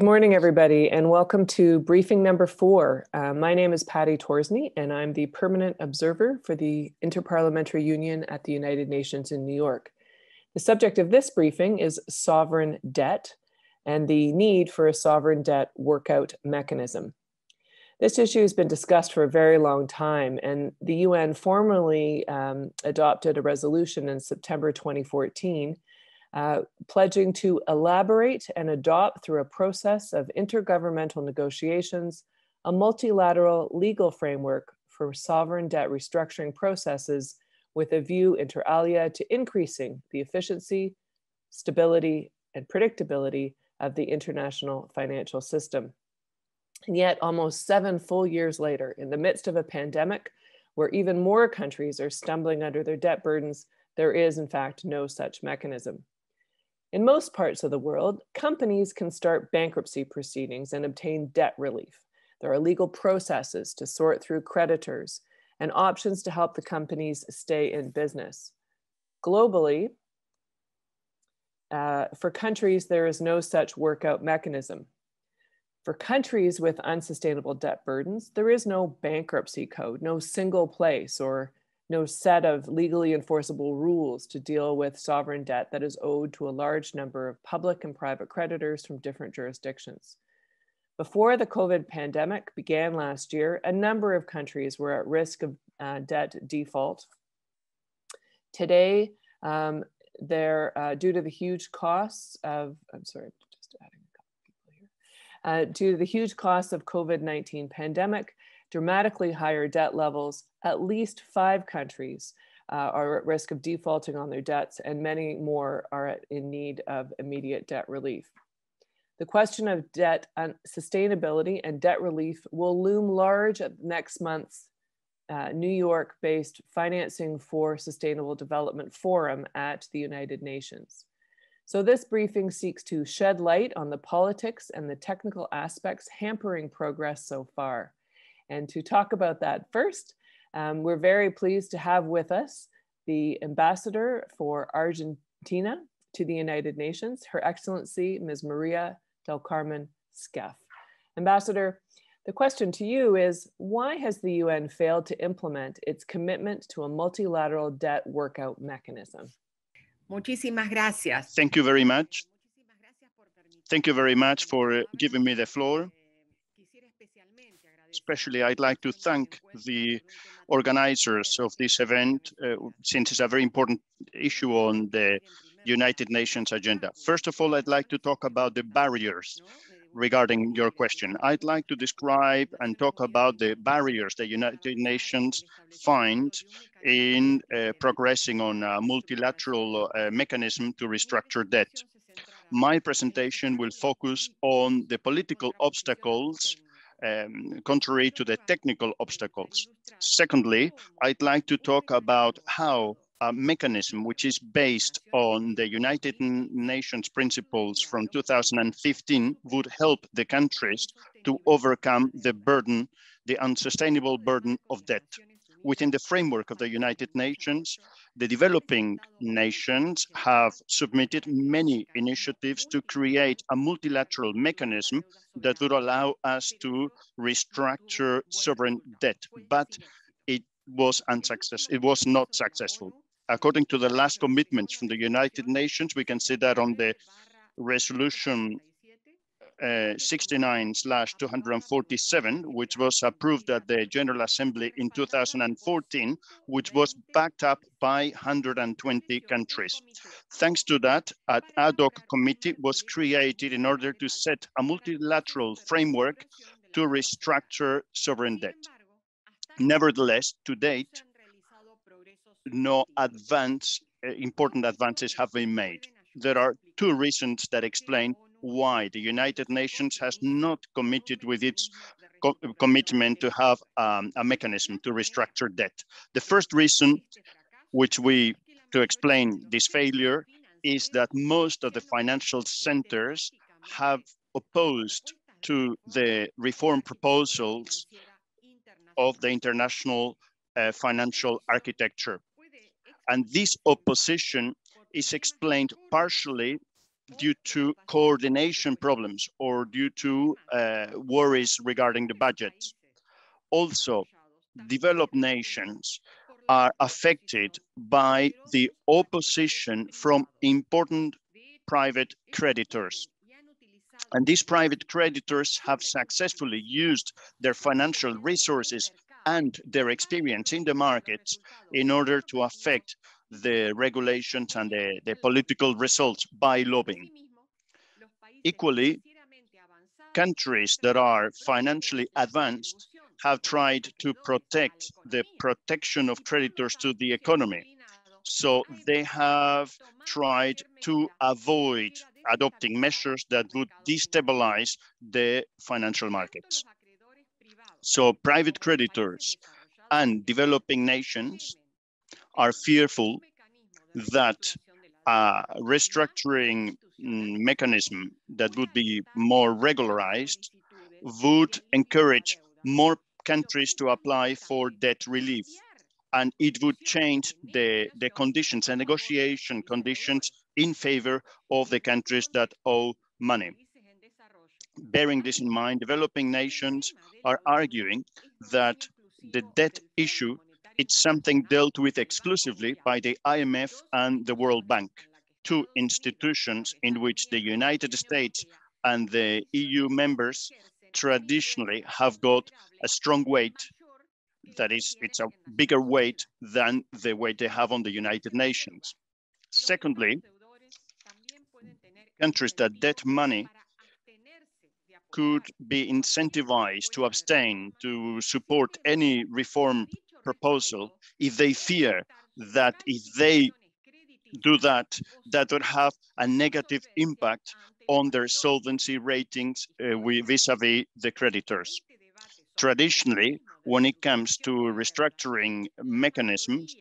Good morning, everybody, and welcome to briefing number 4. My name is Patty Torsney, and I'm the permanent observer for the Inter-Parliamentary Union at the United Nations in New York. The subject of this briefing is sovereign debt and the need for a sovereign debt workout mechanism. This issue has been discussed for a very long time, and the UN formally adopted a resolution in September 2014 pledging to elaborate and adopt through a process of intergovernmental negotiations a multilateral legal framework for sovereign debt restructuring processes with a view inter alia to increasing the efficiency, stability, and predictability of the international financial system. And yet, almost 7 full years later, in the midst of a pandemic where even more countries are stumbling under their debt burdens, there is, in fact, no such mechanism. In most parts of the world, companies can start bankruptcy proceedings and obtain debt relief. There are legal processes to sort through creditors and options to help the companies stay in business. Globally, for countries, there is no such workout mechanism. For countries with unsustainable debt burdens, there is no bankruptcy code, no single place or no set of legally enforceable rules to deal with sovereign debt that is owed to a large number of public and private creditors from different jurisdictions. Before the COVID pandemic began last year, a number of countries were at risk of debt default. Today, they're due to the huge costs of, due to the huge costs of COVID-19 pandemic, dramatically higher debt levels, at least 5 countries are at risk of defaulting on their debts, and many more are in need of immediate debt relief. The question of debt sustainability and debt relief will loom large at next month's New York-based Financing for Sustainable Development Forum at the United Nations. So this briefing seeks to shed light on the politics and the technical aspects hampering progress so far. And to talk about that first, we're very pleased to have with us the Ambassador for Argentina to the United Nations, Her Excellency, Ms. Maria del Carmen Scaife. Ambassador, the question to you is, why has the UN failed to implement its commitment to a multilateral debt workout mechanism? Muchísimas gracias. Thank you very much. Thank you very much for giving me the floor. Especially, I'd like to thank the organizers of this event, since it's a very important issue on the United Nations agenda. First of all, I'd like to talk about the barriers regarding your question. I'd like to describe and talk about the barriers the United Nations find in progressing on a multilateral mechanism to restructure debt. My presentation will focus on the political obstacles contrary to the technical obstacles. Secondly, I'd like to talk about how a mechanism which is based on the United Nations principles from 2015 would help the countries to overcome the burden, the unsustainable burden of debt. Within the framework of the United Nations, the developing nations have submitted many initiatives to create a multilateral mechanism that would allow us to restructure sovereign debt, but it was not successful. According to the last commitments from the United Nations, we can see that on the resolution 69/247, which was approved at the General Assembly in 2014, which was backed up by 120 countries. Thanks to that, an ad hoc committee was created in order to set a multilateral framework to restructure sovereign debt. Nevertheless, to date, no important advances have been made. There are 2 reasons that explain why the United Nations has not committed with its commitment to have a mechanism to restructure debt. The first reason to explain this failure is that most of the financial centers have opposed to the reform proposals of the international financial architecture. And this opposition is explained partially due to coordination problems or due to worries regarding the budget. Also, developed nations are affected by the opposition from important private creditors. And these private creditors have successfully used their financial resources and their experience in the markets in order to affect the regulations and the political results by lobbying. Equally, countries that are financially advanced have tried to protect the protection of creditors to the economy. So they have tried to avoid adopting measures that would destabilize the financial markets. So private creditors and developing nations are fearful that a restructuring mechanism that would be more regularized would encourage more countries to apply for debt relief. And it would change the conditions and negotiation conditions in favor of the countries that owe money. Bearing this in mind, developing nations are arguing that the debt issue is something dealt with exclusively by the IMF and the World Bank, two institutions in which the United States and the EU members traditionally have got a strong weight. That is, it's a bigger weight than the weight they have on the United Nations. Secondly, countries that debt money could be incentivized to abstain to support any reform proposal if they fear that if they do that, that would have a negative impact on their solvency ratings vis-a-vis the creditors. Traditionally, when it comes to restructuring mechanisms,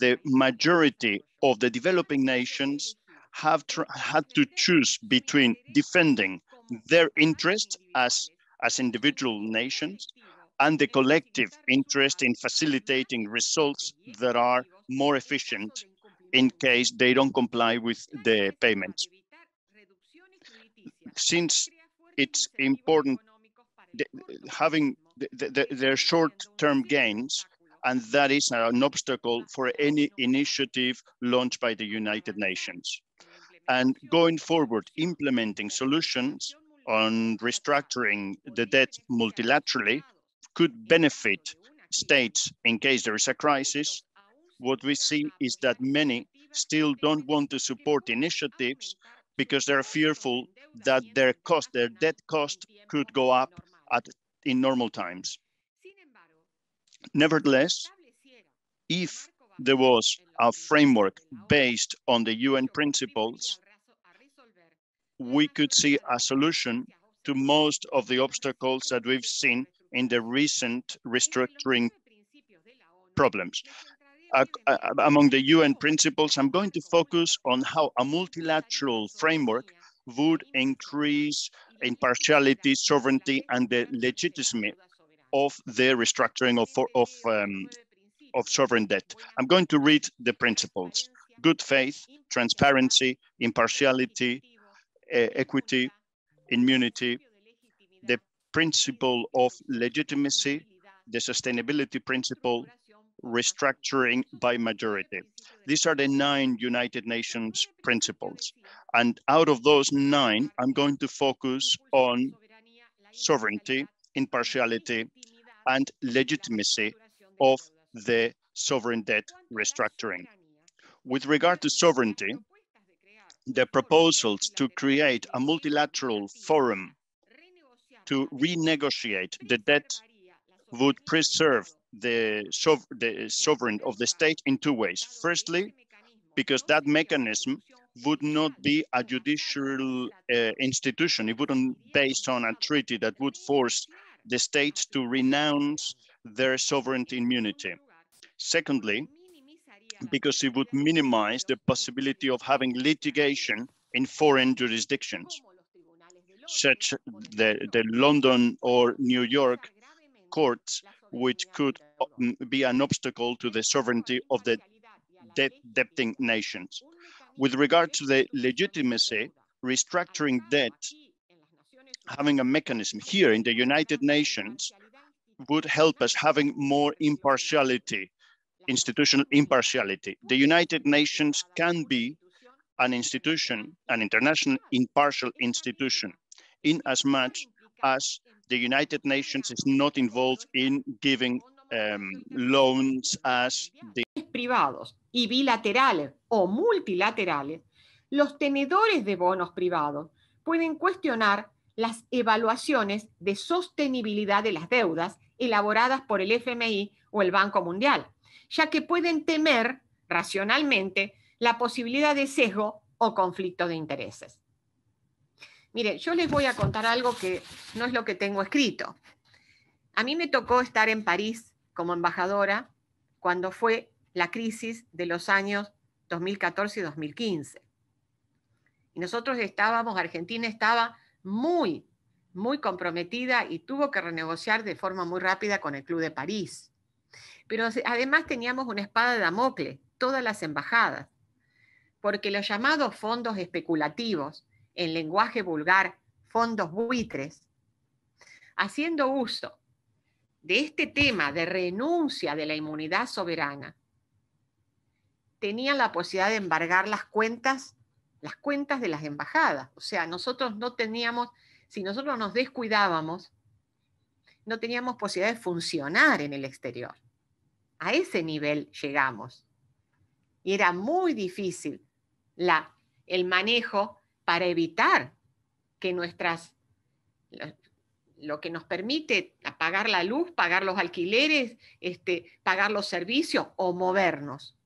the majority of the developing nations have had to choose between defending their interests as individual nations and the collective interest in facilitating results that are more efficient in case they don't comply with the payments. Since it's important having their short-term gains, and that is an obstacle for any initiative launched by the United Nations. And going forward, implementing solutions on restructuring the debt multilaterally could benefit states in case there is a crisis. What we see is that many still don't want to support initiatives because they're fearful that their debt cost could go up in normal times. Nevertheless, if there was a framework based on the UN principles, we could see a solution to most of the obstacles that we've seen in the recent restructuring problems. Among the UN principles, I'm going to focus on how a multilateral framework would increase impartiality, sovereignty, and the legitimacy of the restructuring of sovereign debt. I'm going to read the principles: good faith, transparency, impartiality, equity, immunity, the principle of legitimacy, the sustainability principle, restructuring by majority. These are the 9 United Nations principles. And out of those 9, I'm going to focus on sovereignty, impartiality, and legitimacy of the sovereign debt restructuring. With regard to sovereignty, the proposals to create a multilateral forum to renegotiate the debt would preserve the sovereign of the state in 2 ways. Firstly, because that mechanism would not be a judicial institution. It wouldn't be based on a treaty that would force the states to renounce their sovereignty immunity. Secondly, because it would minimize the possibility of having litigation in foreign jurisdictions, such the London or New York courts, which could be an obstacle to the sovereignty of the debting nations. With regard to the legitimacy, restructuring debt, having a mechanism here in the United Nations would help us having more impartiality, institutional impartiality. The United Nations can be an institution, an international impartial institution, in as much as the United Nations is not involved in giving loans as the privados y bilaterales o multilaterales, los tenedores de bonos privados pueden cuestionar las evaluaciones de sostenibilidad de las deudas elaboradas por el FMI o el Banco Mundial, ya que pueden temer racionalmente la posibilidad de sesgo o conflicto de intereses. Mire, yo les voy a contar algo que no es lo que tengo escrito. A mí me tocó estar en París como embajadora cuando fue la crisis de los años 2014 y 2015. Y nosotros Argentina estaba muy comprometida y tuvo que renegociar de forma muy rápida con el Club de París. Pero además teníamos una espada de Damocles, todas las embajadas, porque los llamados fondos especulativos, en lenguaje vulgar, fondos buitres, haciendo uso de este tema de renuncia de la inmunidad soberana, tenían la posibilidad de embargar las cuentas de las embajadas. O sea, nosotros no teníamos, si nosotros nos descuidábamos, no teníamos posibilidad de funcionar en el exterior. A ese nivel llegamos. Y era muy difícil el manejo para evitar que lo que nos permite pagar la luz, pagar los alquileres, pagar los servicios o movernos.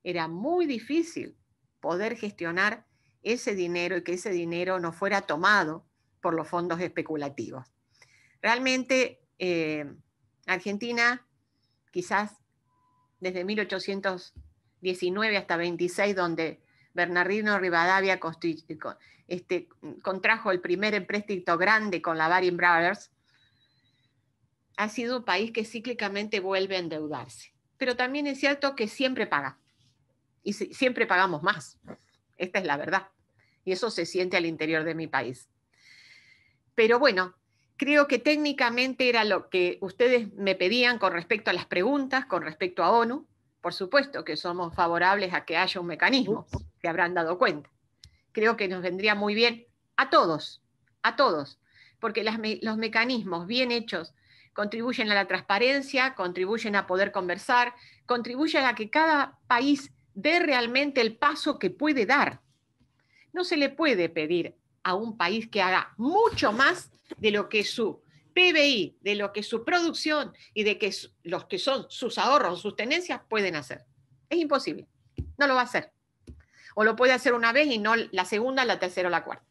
Era muy difícil poder gestionar ese dinero y que ese dinero no fuera tomado por los fondos especulativos. Realmente, Argentina, quizás desde 1819 hasta 26, donde Bernardino Rivadavia contrajo el primer empréstito grande con la Baring Brothers, ha sido un país que cíclicamente vuelve a endeudarse. Pero también es cierto que siempre paga. Y siempre pagamos más. Esta es la verdad. Y eso se siente al interior de mi país. Pero bueno, creo que técnicamente era lo que ustedes me pedían con respecto a las preguntas, con respecto a ONU. Por supuesto que somos favorables a que haya un mecanismo, se habrán dado cuenta. Creo que nos vendría muy bien a todos, porque los mecanismos bien hechos contribuyen a la transparencia, contribuyen a poder conversar, contribuyen a que cada país dé realmente el paso que puede dar. No se le puede pedir a un país que haga mucho más de lo que su PBI, de lo que su producción y de que los que son sus ahorros, sus tenencias pueden hacer. Es imposible, no lo va a hacer. O lo puede hacer una vez y no la segunda, la tercera o la cuarta.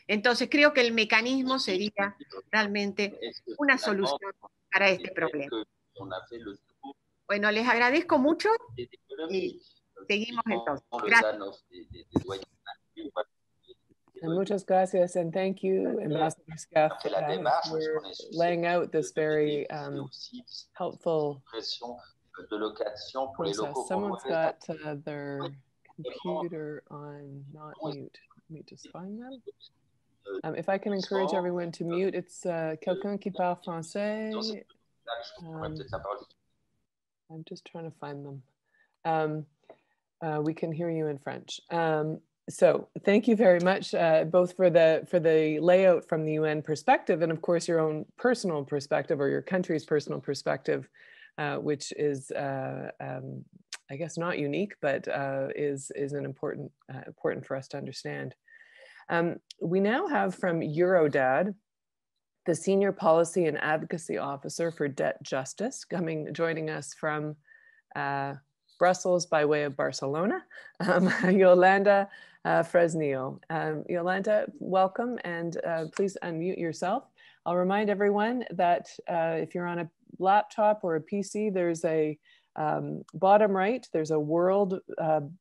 Entonces creo que el mecanismo sería realmente una solución para este problema. Bueno, les agradezco mucho y seguimos entonces. Gracias. Muchas gracias, and thank you, Ambassador Scaff, for laying out this very helpful process. Someone's got their computer on not mute. Let me just find them. If I can encourage everyone to mute, it's quelqu'un qui parle français. I'm just trying to find them. We can hear you in French. So thank you very much, both for the layout from the UN perspective, and of course your own personal perspective or your country's personal perspective, which is, I guess, not unique, but is an important for us to understand. We now have from Eurodad, the Senior Policy and Advocacy Officer for Debt Justice, joining us from Brussels by way of Barcelona, Yolanda Fresnillo. Yolanda, welcome, and please unmute yourself. I'll remind everyone that if you're on a laptop or a PC, there's a bottom right, there's a world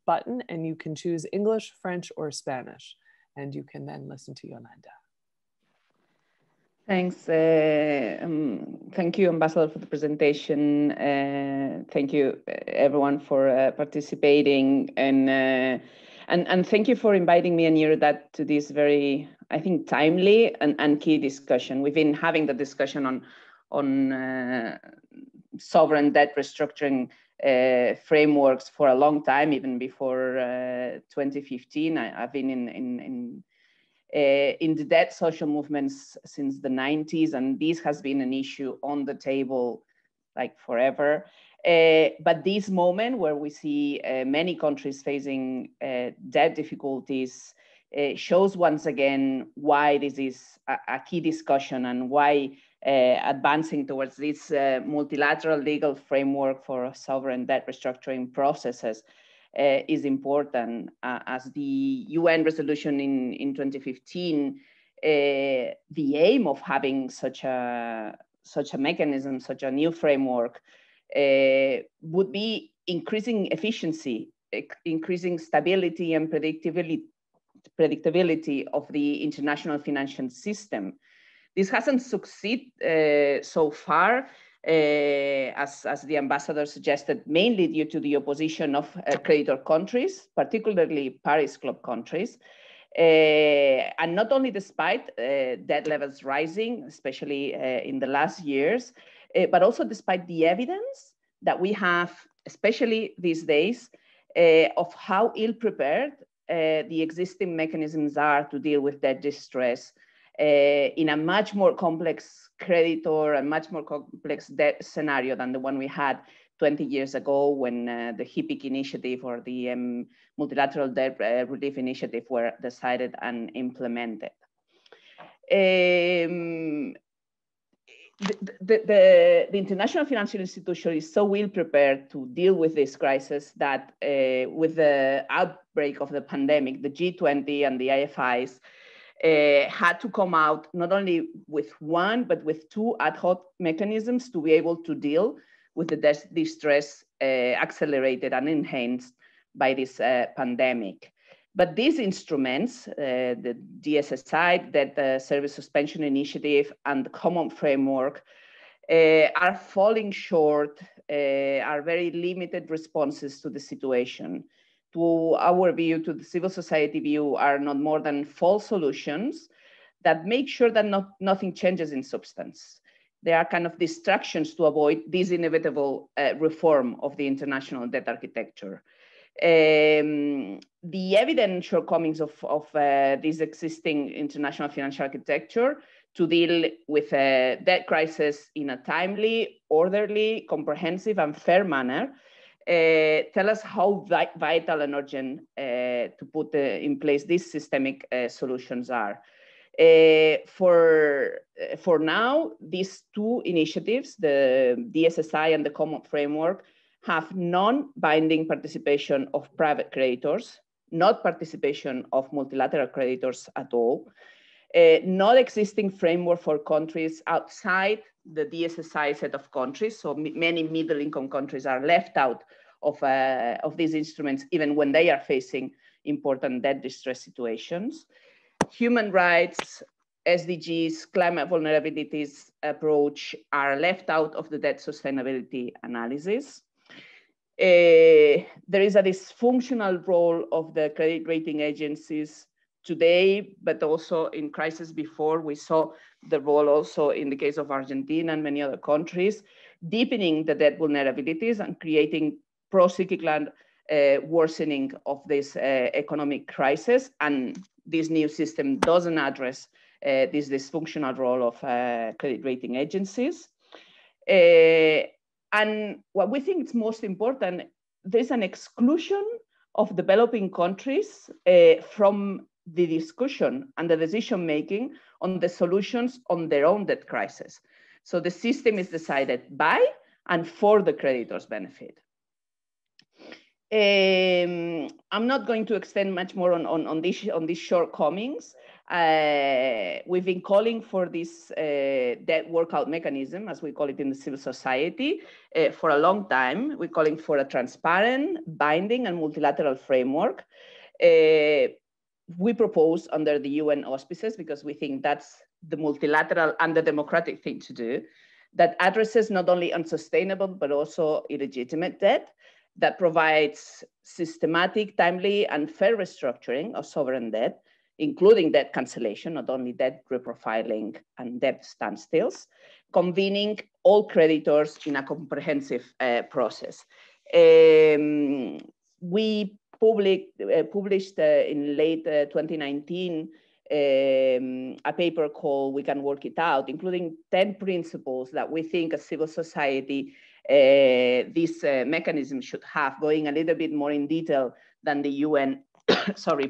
button, and you can choose English, French, or Spanish, and you can then listen to Yolanda. Thanks. Thank you, Ambassador, for the presentation. Thank you, everyone, for participating. And And thank you for inviting me and Yuridat to this very, I think, timely and key discussion. We've been having the discussion on sovereign debt restructuring frameworks for a long time, even before 2015. I've been in the debt social movements since the 90s, and this has been an issue on the table like forever. But this moment where we see many countries facing debt difficulties shows once again why this is a key discussion and why advancing towards this multilateral legal framework for sovereign debt restructuring processes is important. As the UN resolution in 2015, the aim of having such a mechanism, such a new framework, would be increasing efficiency, increasing stability and predictability of the international financial system. This hasn't succeeded so far, as the ambassador suggested, mainly due to the opposition of creditor countries, particularly Paris Club countries. And not only despite debt levels rising, especially in the last years, but also despite the evidence that we have, especially these days, of how ill-prepared the existing mechanisms are to deal with debt distress in a much more complex creditor and much more complex debt scenario than the one we had 20 years ago when the HIPIC initiative or the multilateral debt relief initiative were decided and implemented. The international financial institution is so well prepared to deal with this crisis that with the outbreak of the pandemic, the G20 and the IFIs had to come out not only with one, but with two ad hoc mechanisms to be able to deal with the debt distress accelerated and enhanced by this pandemic. But these instruments, the DSSI, Debt Service Suspension Initiative, and the Common Framework, are falling short, are very limited responses to the situation. To our view, to the civil society view, are not more than false solutions that make sure that nothing changes in substance. They are kind of distractions to avoid this inevitable reform of the international debt architecture. The evident shortcomings of this existing international financial architecture to deal with a debt crisis in a timely, orderly, comprehensive, and fair manner tell us how vital and urgent to put in place these systemic solutions are. For now, these two initiatives, the DSSI and the Common Framework, have non-binding participation of private creditors, not participation of multilateral creditors at all, not existing framework for countries outside the DSSI set of countries. So many middle-income countries are left out of these instruments, even when they are facing important debt distress situations. Human rights, SDGs, climate vulnerabilities approach are left out of the debt sustainability analysis. There is a dysfunctional role of the credit rating agencies today, but also in crisis before. We saw the role also in the case of Argentina and many other countries, deepening the debt vulnerabilities and creating pro-cyclical worsening of this economic crisis. And this new system doesn't address this dysfunctional role of credit rating agencies. And what we think is most important, there's an exclusion of developing countries from the discussion and the decision-making on the solutions on their own debt crisis. So the system is decided by and for the creditor's benefit. I'm not going to extend much more on these shortcomings. We've been calling for this debt workout mechanism, as we call it in the civil society, for a long time. We're calling for a transparent, binding, and multilateral framework. We propose under the UN auspices, because we think that's the multilateral and the democratic thing to do, that addresses not only unsustainable, but also illegitimate debt, that provides systematic, timely, and fair restructuring of sovereign debt, including debt cancellation, not only debt reprofiling and debt standstills, convening all creditors in a comprehensive process. We published in late 2019 a paper called We Can Work It Out, including 10 principles that we think as civil society this mechanism should have, going a little bit more in detail than the UN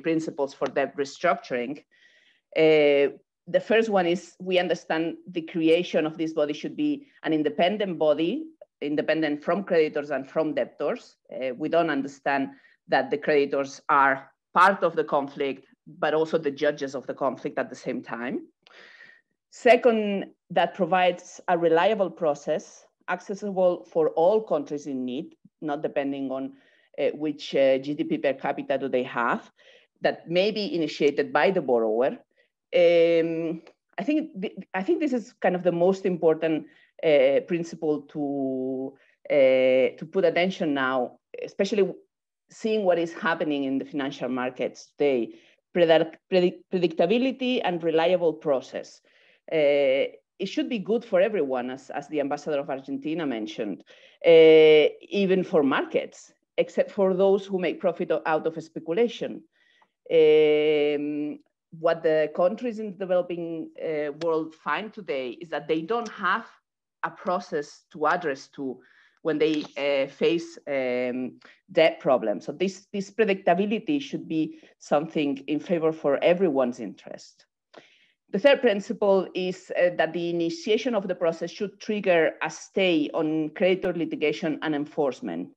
principles for debt restructuring. The first one is we understand the creation of this body should be an independent body, independent from creditors and from debtors. We don't understand that the creditors are part of the conflict, but also the judges of the conflict at the same time. Second, that provides a reliable process, accessible for all countries in need, not depending on which GDP per capita do they have, that may be initiated by the borrower. I think this is kind of the most important principle to put attention now, especially seeing what is happening in the financial markets today. Predictability and reliable process. It should be good for everyone, as the ambassador of Argentina mentioned, even for markets, except for those who make profit out of speculation. What the countries in the developing world find today is that they don't have a process to address to when they face debt problems. So this predictability should be something in favor for everyone's interest. The third principle is that the initiation of the process should trigger a stay on creditor litigation and enforcement.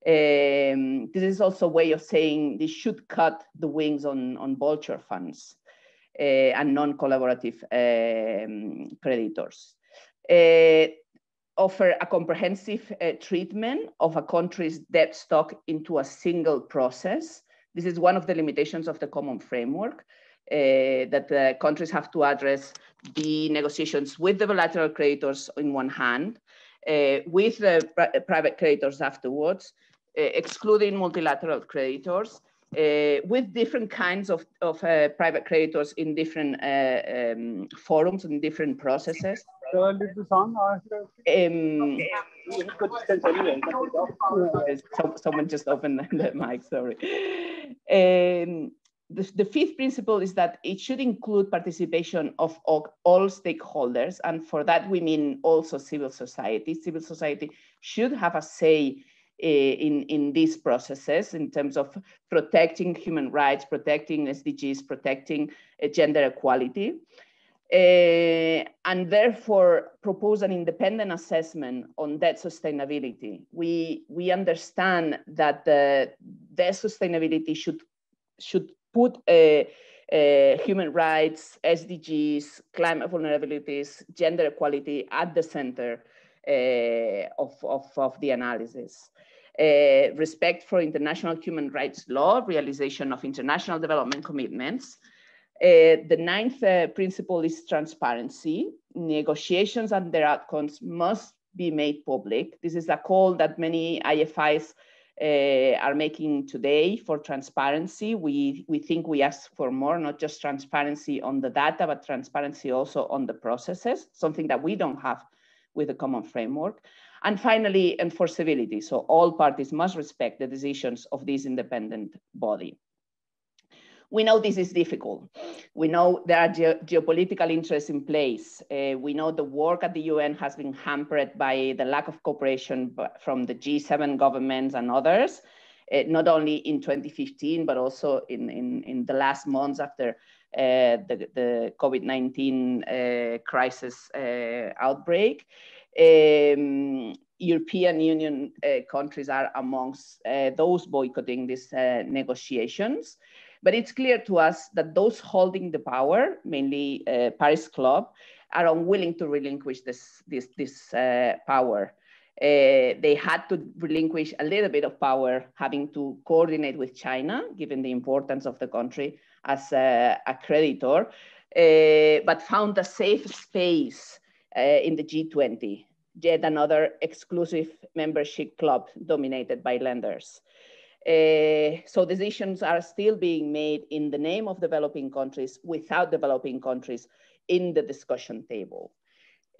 This is also a way of saying this should cut the wings on vulture funds and non-collaborative creditors. Offer a comprehensive treatment of a country's debt stock into a single process. This is one of the limitations of the common framework, that countries have to address the negotiations with the bilateral creditors in one hand, with the private creditors afterwards, excluding multilateral creditors, with different kinds of private creditors in different forums and different processes. Someone just opened the mic, sorry. The fifth principle is that it should include participation of all stakeholders. And for that, we mean also civil society. Civil society should have a say in these processes in terms of protecting human rights, protecting SDGs, protecting gender equality. And therefore propose an independent assessment on debt sustainability. We understand that the debt sustainability should put human rights, SDGs, climate vulnerabilities, gender equality at the center of the analysis. Respect for international human rights law, realization of international development commitments. The ninth principle is transparency. Negotiations and their outcomes must be made public. This is a call that many IFIs are making today for transparency. We think we ask for more, not just transparency on the data, but transparency also on the processes, something that we don't have with the common framework. And finally, enforceability. So all parties must respect the decisions of this independent body. We know this is difficult. We know there are geopolitical interests in place. We know the work at the UN has been hampered by the lack of cooperation from the G7 governments and others, not only in 2015, but also in the last months after the COVID-19 crisis outbreak. European Union countries are amongst those boycotting these negotiations. But it's clear to us that those holding the power, mainly Paris Club, are unwilling to relinquish this power. They had to relinquish a little bit of power, having to coordinate with China, given the importance of the country as a creditor, but found a safe space in the G20. yet another exclusive membership club dominated by lenders. So decisions are still being made in the name of developing countries without developing countries in the discussion table.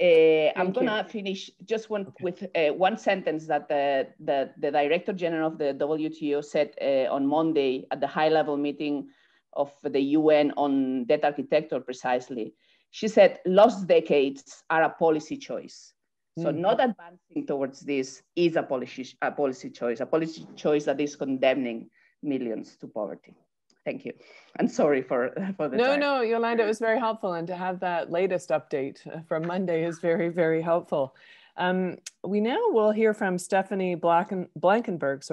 I'm gonna finish just with one sentence that the Director General of the WTO said on Monday at the high-level meeting of the UN on debt architecture precisely. She said, lost decades are a policy choice. So not advancing towards this is a policy choice that is condemning millions to poverty. Thank you. And sorry for the time. No, Yolanda, it was very helpful. And to have that latest update from Monday is very, very helpful. We now will hear from Stephanie Blankenberg,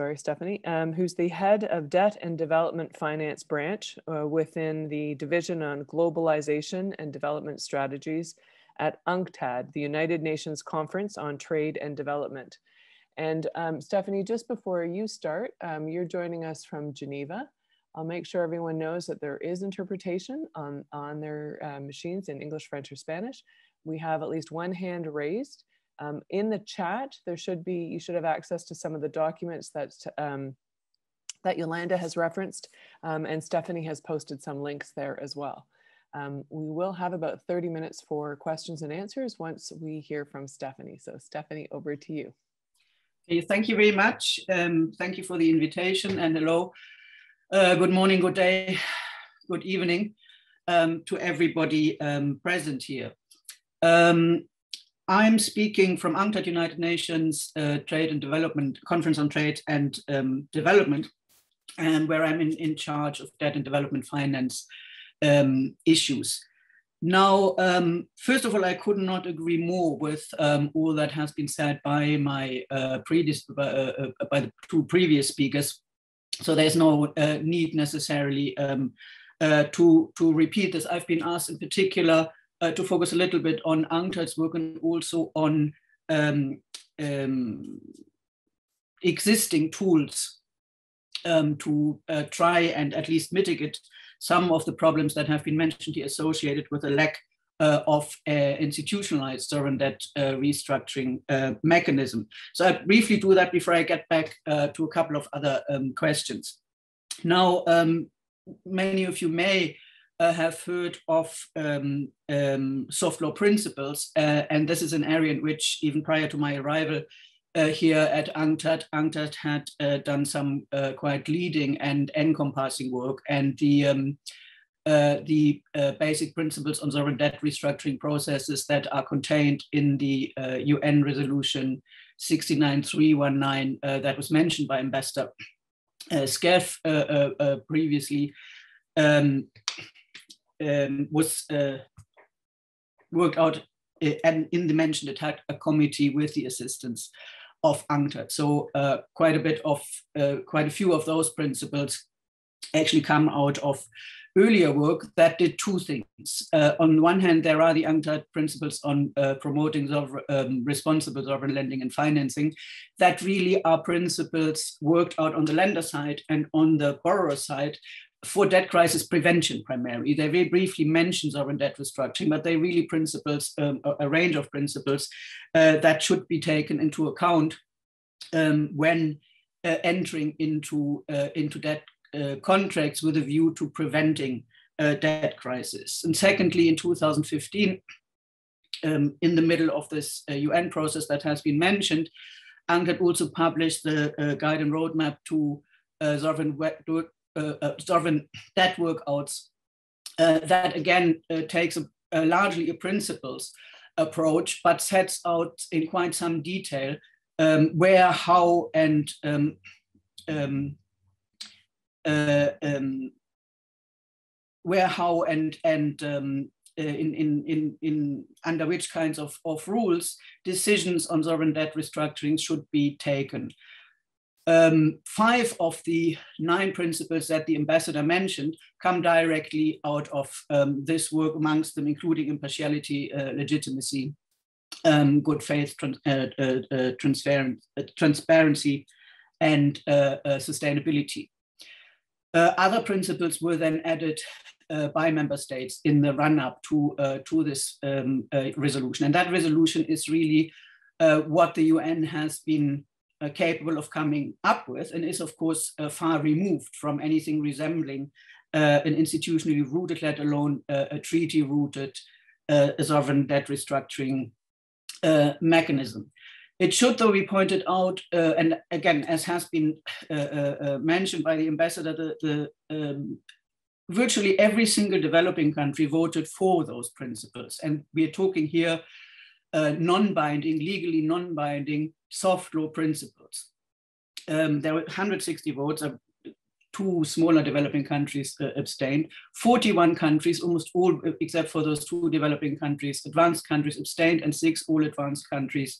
who's the head of Debt and Development Finance branch within the Division on Globalization and Development Strategies at UNCTAD, the United Nations Conference on Trade and Development. And Stephanie, just before you start, you're joining us from Geneva. I'll make sure everyone knows that there is interpretation on their machines in English, French, or Spanish. We have at least one hand raised. In the chat, you should have access to some of the documents that Yolanda has referenced, and Stephanie has posted some links there as well. We will have about 30 minutes for questions and answers once we hear from Stephanie. So Stephanie, over to you. Okay, thank you very much. Thank you for the invitation, and hello. Good morning, good day, good evening to everybody present here. I'm speaking from UNCTAD, United Nations Trade and Development Conference on Trade and Development, and where I'm in charge of debt and development finance issues. Now, first of all, I could not agree more with all that has been said by my by the two previous speakers. So there's no need necessarily to repeat this. I've been asked in particular to focus a little bit on UNCTAD's work and also on existing tools to try and at least mitigate some of the problems that have been mentioned here associated with a lack of institutionalized sovereign debt restructuring mechanism. So I briefly do that before I get back to a couple of other questions. Now, many of you may have heard of soft law principles, and this is an area in which even prior to my arrival here at UNCTAD had done some quite leading and encompassing work, and the basic principles on sovereign debt restructuring processes that are contained in the UN resolution 69319 that was mentioned by Ambassador Skeff previously was worked out, and in the mention it had a committee with the assistance of UNCTAD. So quite a few of those principles actually come out of earlier work that did two things. On one hand, there are the UNCTAD principles on promoting responsible sovereign lending and financing that really are principles worked out on the lender side and on the borrower side for debt crisis prevention primarily. They very briefly mention sovereign debt restructuring, but they really principles, a range of principles that should be taken into account when entering into debt contracts with a view to preventing debt crisis. And secondly, in 2015, in the middle of this UN process that has been mentioned, UNCTAD also published the guide and roadmap to sovereign debt workouts that again takes largely a principles approach, but sets out in quite some detail where, how, and under which kinds of rules decisions on sovereign debt restructuring should be taken. 5 of the 9 principles that the ambassador mentioned come directly out of this work, amongst them including impartiality, legitimacy, good faith, transparency, and sustainability. Other principles were then added by member states in the run-up to this resolution. And that resolution is really what the UN has been capable of coming up with, and is of course far removed from anything resembling an institutionally rooted, let alone a treaty-rooted sovereign debt restructuring mechanism. It should, though, be pointed out, and again, as has been mentioned by the ambassador, virtually every single developing country voted for those principles. And we are talking here non-binding, legally non-binding soft law principles. There were 160 votes. 2 smaller developing countries abstained. 41 countries, almost all except for those 2 developing countries, advanced countries abstained, and 6 all advanced countries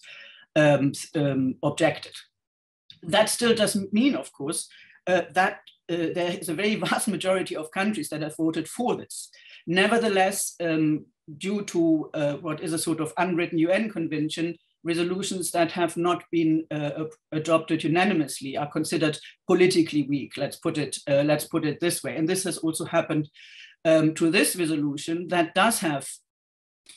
objected. That still doesn't mean, of course, that there is a very vast majority of countries that have voted for this. Nevertheless, due to what is a sort of unwritten UN convention, resolutions that have not been adopted unanimously are considered politically weak. Let's put it this way. And this has also happened to this resolution that does have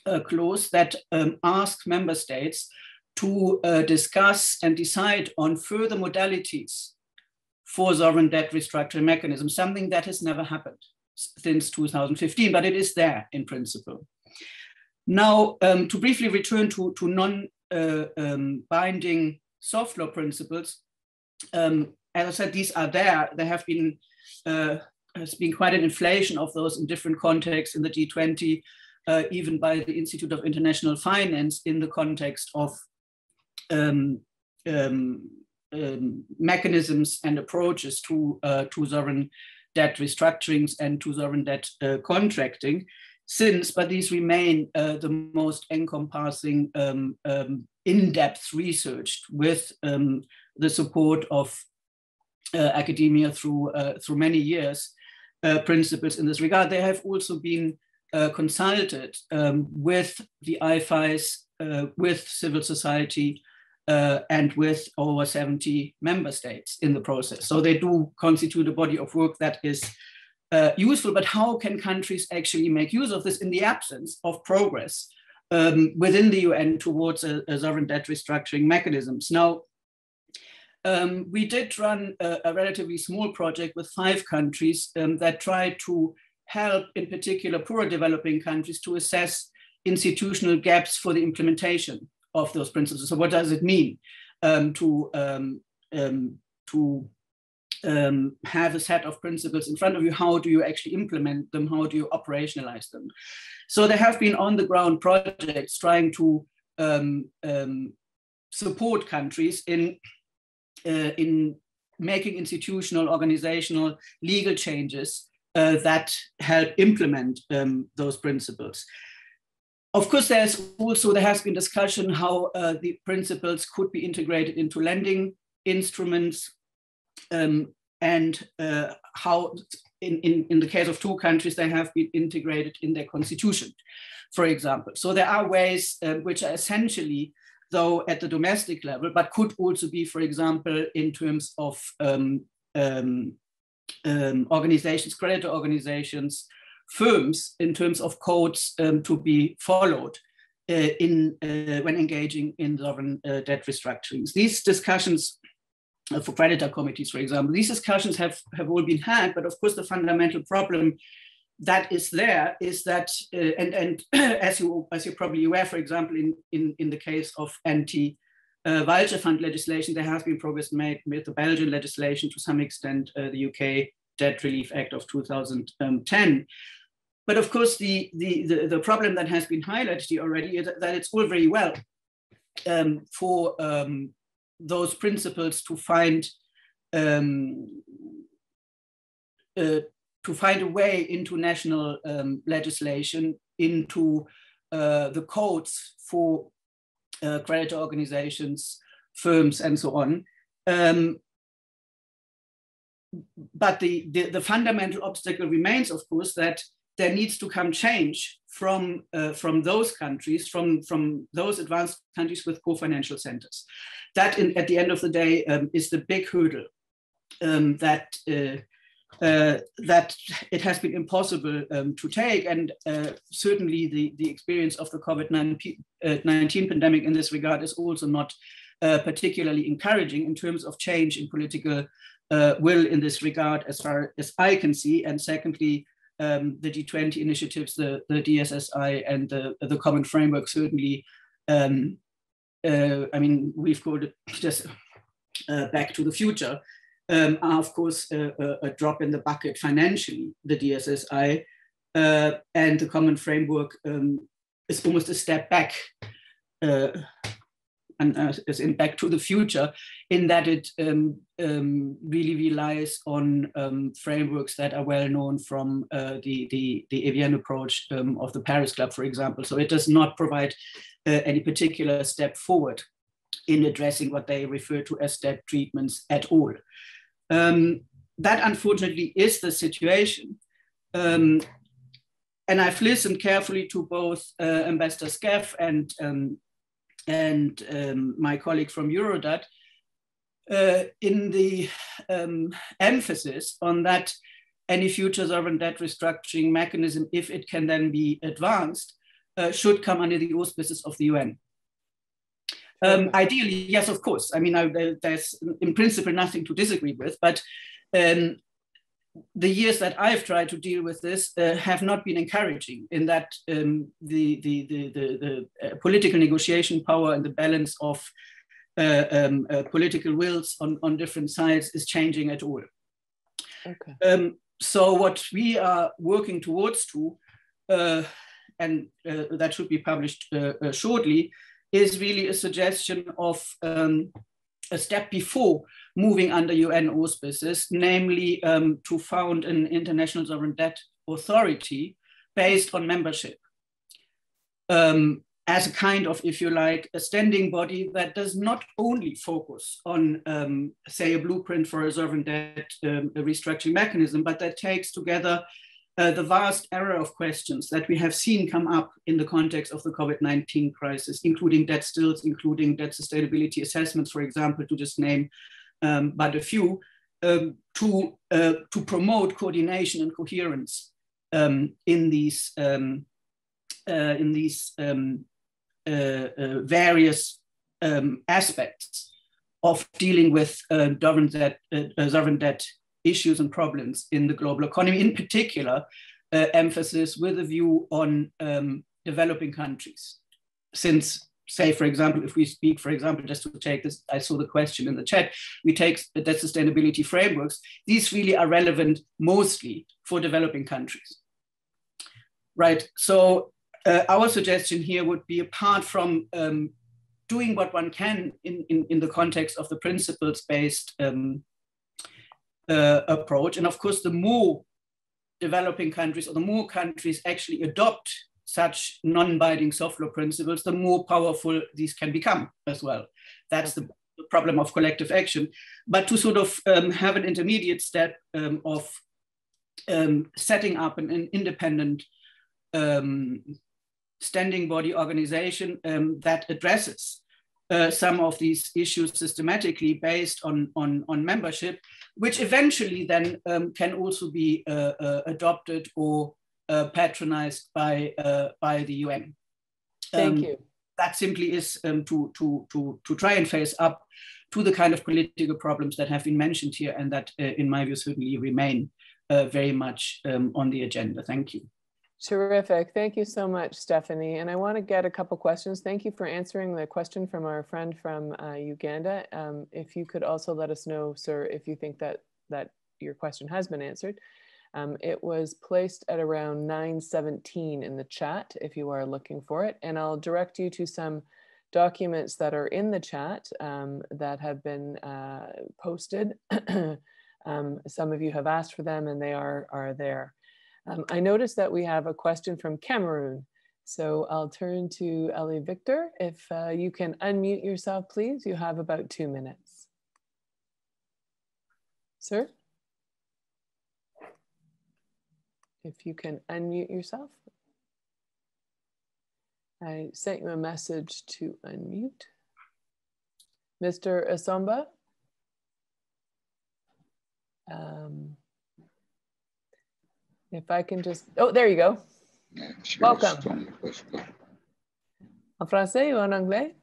a clause that asks member states to discuss and decide on further modalities for sovereign debt restructuring mechanism, something that has never happened since 2015, but it is there in principle. Now, to briefly return to non-binding soft law principles, as I said, these are there. There have been has been quite an inflation of those in different contexts in the G20, even by the Institute of International Finance in the context of mechanisms and approaches to sovereign debt restructurings and to sovereign debt contracting. But these remain the most encompassing in-depth research with the support of academia through many years, principles in this regard. They have also been consulted with the IFIs, with civil society, and with over 70 member states in the process. So they do constitute a body of work that is useful, but how can countries actually make use of this in the absence of progress within the UN towards a sovereign debt restructuring mechanisms? Now, we did run a relatively small project with 5 countries that tried to help, in particular, poorer developing countries to assess institutional gaps for the implementation of those principles. So what does it mean to have a set of principles in front of you? How do you actually implement them? How do you operationalize them? So there have been on-the-ground projects trying to support countries in making institutional, organizational, legal changes that help implement those principles. Of course, there has been discussion how the principles could be integrated into lending instruments, and how in the case of 2 countries, they have been integrated in their constitution, for example. So there are ways which are essentially, though, at the domestic level, but could also be, for example, in terms of organizations, creditor organizations, firms, in terms of codes to be followed when engaging in sovereign debt restructurings. These discussions for creditor committees, for example, these discussions have all been had, but of course the fundamental problem that is there is that, and as you're probably aware, for example, in the case of anti-vulture fund legislation, there has been progress made with the Belgian legislation, to some extent the UK Debt Relief Act of 2010. But of course, the problem that has been highlighted here already is that it's all very well for those principles to find a way into national legislation, into the codes for creditor organizations, firms, and so on. But the fundamental obstacle remains, of course, that there needs to come change from those countries, from those advanced countries with co-financial centers. That, at the end of the day, is the big hurdle that that it has been impossible to take. And certainly the experience of the COVID-19 pandemic in this regard is also not particularly encouraging in terms of change in political will in this regard, as far as I can see. And secondly, the G20 initiatives, the DSSI and the common framework certainly, I mean, we've called it just back to the future, are of course a drop in the bucket financially. The DSSI and the common framework is almost a step back, and is in back to the future, in that it really relies on frameworks that are well known from the Evian approach of the Paris Club, for example. So it does not provide any particular step forward in addressing what they refer to as debt treatments at all. That unfortunately is the situation. And I've listened carefully to both Ambassador Scaff and my colleague from Eurodat in the emphasis on that any future sovereign debt restructuring mechanism, if it can then be advanced, should come under the auspices of the UN. Ideally, yes, of course. I mean, there's in principle nothing to disagree with, but the years that I've tried to deal with this have not been encouraging, in that the political negotiation power and the balance of political wills on different sides is changing at all. Okay. So what we are working towards and that should be published shortly, is really a suggestion of a step before moving under UN auspices, namely to found an international sovereign debt authority based on membership, as a kind of, if you like, a standing body that does not only focus on, say, a blueprint for a sovereign debt restructuring mechanism, but that takes together the vast array of questions that we have seen come up in the context of the COVID-19 crisis, including debt stills, including debt sustainability assessments, for example, to just name but a few, to promote coordination and coherence in these various aspects of dealing with sovereign debt issues and problems in the global economy, in particular, emphasis with a view on developing countries. Since, say, for example, if we speak, for example, just to take this, I saw the question in the chat, we take the debt sustainability frameworks, these really are relevant mostly for developing countries. Right, so our suggestion here would be, apart from doing what one can in the context of the principles-based approach. And of course, the more developing countries, or the more countries actually adopt such non-binding soft law principles, the more powerful these can become as well. That's the problem of collective action. But to sort of have an intermediate step of setting up an independent standing body organization that addresses some of these issues systematically based on membership, which eventually then can also be adopted or patronized by the UN. Thank you. That simply is to try and face up to the kind of political problems that have been mentioned here, and that, in my view, certainly remain very much on the agenda. Thank you. Terrific. Thank you so much, Stephanie. And I want to get a couple questions. Thank you for answering the question from our friend from Uganda. If you could also let us know, sir, if you think that your question has been answered. It was placed at around 9:17 in the chat, if you are looking for it. And I'll direct you to some documents that are in the chat that have been posted. Some of you have asked for them, and they are there. I noticed that we have a question from Cameroon. So I'll turn to Ellie Victor. If you can unmute yourself, please. You have about 2 minutes. Sir? If you can unmute yourself. I sent you a message to unmute. Mr. Asomba? If I can just, oh, there you go. Welcome. En français ou en anglais?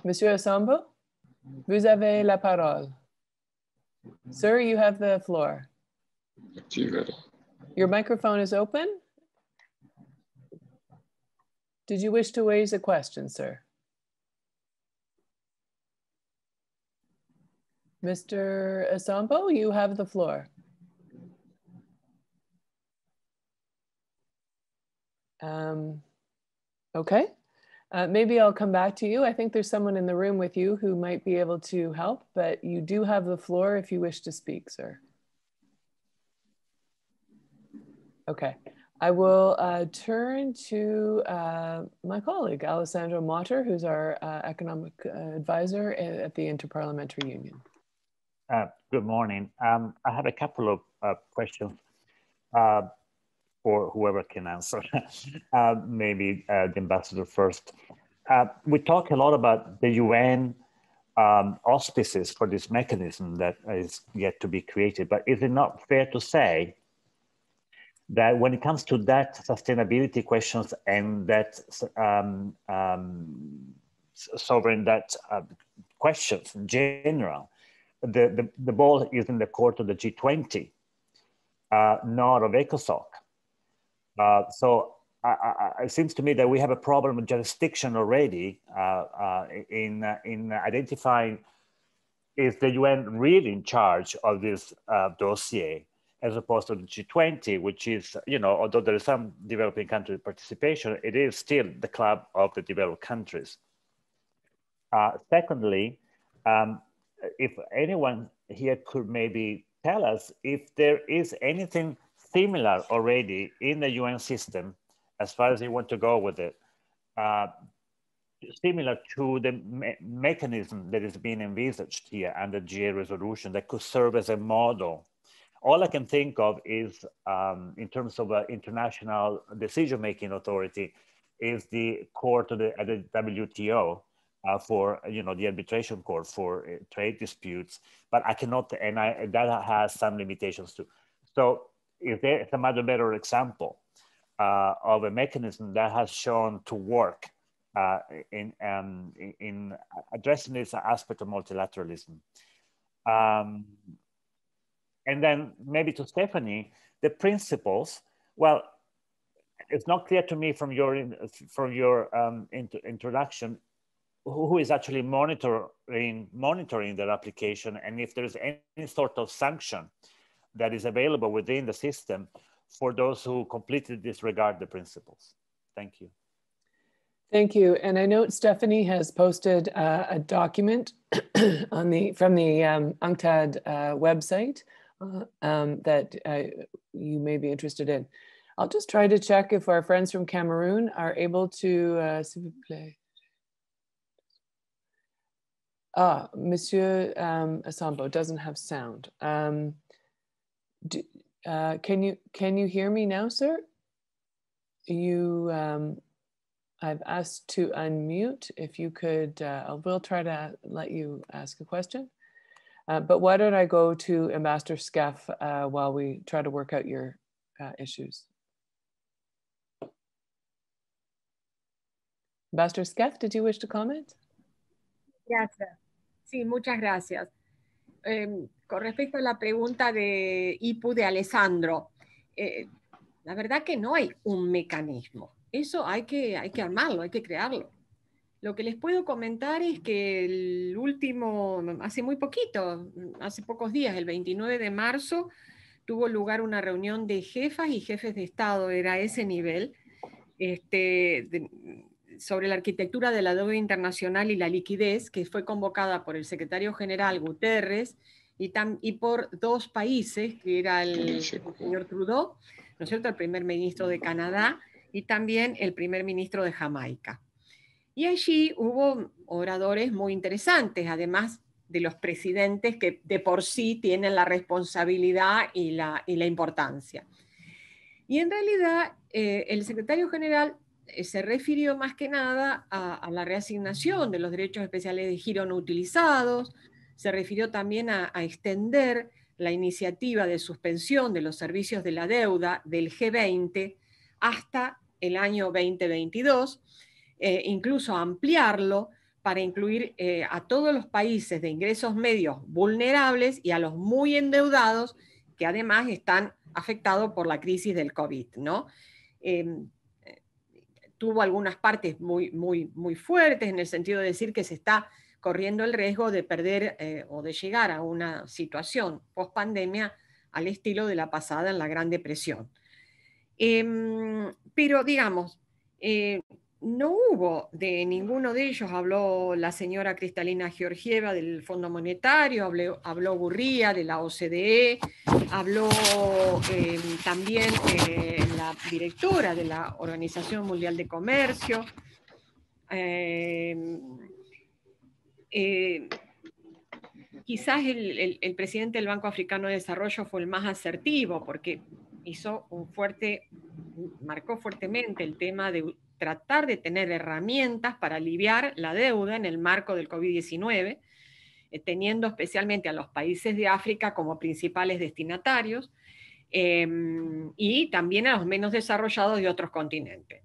Monsieur Asambo, vous avez la parole. Sir, you have the floor. Your microphone is open. Did you wish to raise a question, sir? Mr. Asambo, you have the floor. Okay, maybe I'll come back to you. I think there's someone in the room with you who might be able to help, but you do have the floor if you wish to speak, sir. Okay, I will turn to my colleague, Alessandro Motter, who's our economic advisor at the Inter-Parliamentary Union. Good morning. I have a couple of questions for whoever can answer. Maybe the ambassador first. We talk a lot about the UN auspices for this mechanism that is yet to be created, but is it not fair to say that when it comes to that sustainability questions and that sovereign debt questions in general, the ball is in the court of the G20, not of ECOSOC. So it seems to me that we have a problem with jurisdiction already in identifying is the UN really in charge of this dossier, as opposed to the G20, which is, you know, although there is some developing country participation, it is still the club of the developed countries. Secondly, if anyone here could maybe tell us if there is anything similar already in the UN system, as far as you want to go with it, similar to the mechanism that is being envisaged here under GA resolution that could serve as a model. All I can think of is, in terms of an international decision-making authority, is the court of the WTO for, you know, the arbitration court for trade disputes. But I cannot, and that has some limitations too. So if there is some other better example of a mechanism that has shown to work in addressing this aspect of multilateralism. And then maybe to Stephanie, the principles, well, it's not clear to me from your introduction who is actually monitoring their application, and if there's any sort of sanction that is available within the system for those who completely disregard the principles. Thank you. Thank you. And I note Stephanie has posted a document from the UNCTAD website that you may be interested in. I'll just try to check if our friends from Cameroon are able to, s'il vous plaît. Monsieur Asambo doesn't have sound. Can you hear me now, sir? I've asked to unmute. If you could, we'll try to let you ask a question. But why don't I go to Ambassador Skeff while we try to work out your issues. Ambassador Skeff, did you wish to comment? Gracias. Sí, muchas gracias. Con respecto a la pregunta de IPU de Alessandro, la verdad que no hay un mecanismo. Eso hay que armarlo, hay que crearlo. Lo que les puedo comentar es que el último, hace muy poquito, hace pocos días, el 29 de marzo, tuvo lugar una reunión de jefas y jefes de Estado, era ese nivel, sobre la arquitectura de la deuda internacional y la liquidez, que fue convocada por el secretario general Guterres y por dos países, que era el señor Trudeau, ¿no es cierto?, el primer ministro de Canadá, y también el primer ministro de Jamaica. Y allí hubo oradores muy interesantes, además de los presidentes que de por sí tienen la responsabilidad y la importancia. Y en realidad el secretario general se refirió más que nada a la reasignación de los derechos especiales de giro no utilizados, se refirió también a extender la iniciativa de suspensión de los servicios de la deuda del G20 hasta el año 2022, incluso ampliarlo para incluir a todos los países de ingresos medios vulnerables y a los muy endeudados que además están afectados por la crisis del COVID, ¿no? Tuvo algunas partes muy fuertes en el sentido de decir que se está corriendo el riesgo de perder o de llegar a una situación post-pandemia al estilo de la pasada en la Gran Depresión. Pero digamos, no hubo de ninguno de ellos, habló la señora Cristalina Georgieva del Fondo Monetario, habló Gurría de la OCDE, habló también la directora de la Organización Mundial de Comercio, quizás el presidente del Banco Africano de Desarrollo fue el más asertivo porque marcó fuertemente el tema de tratar de tener herramientas para aliviar la deuda en el marco del COVID-19, teniendo especialmente a los países de África como principales destinatarios y también a los menos desarrollados de otros continentes.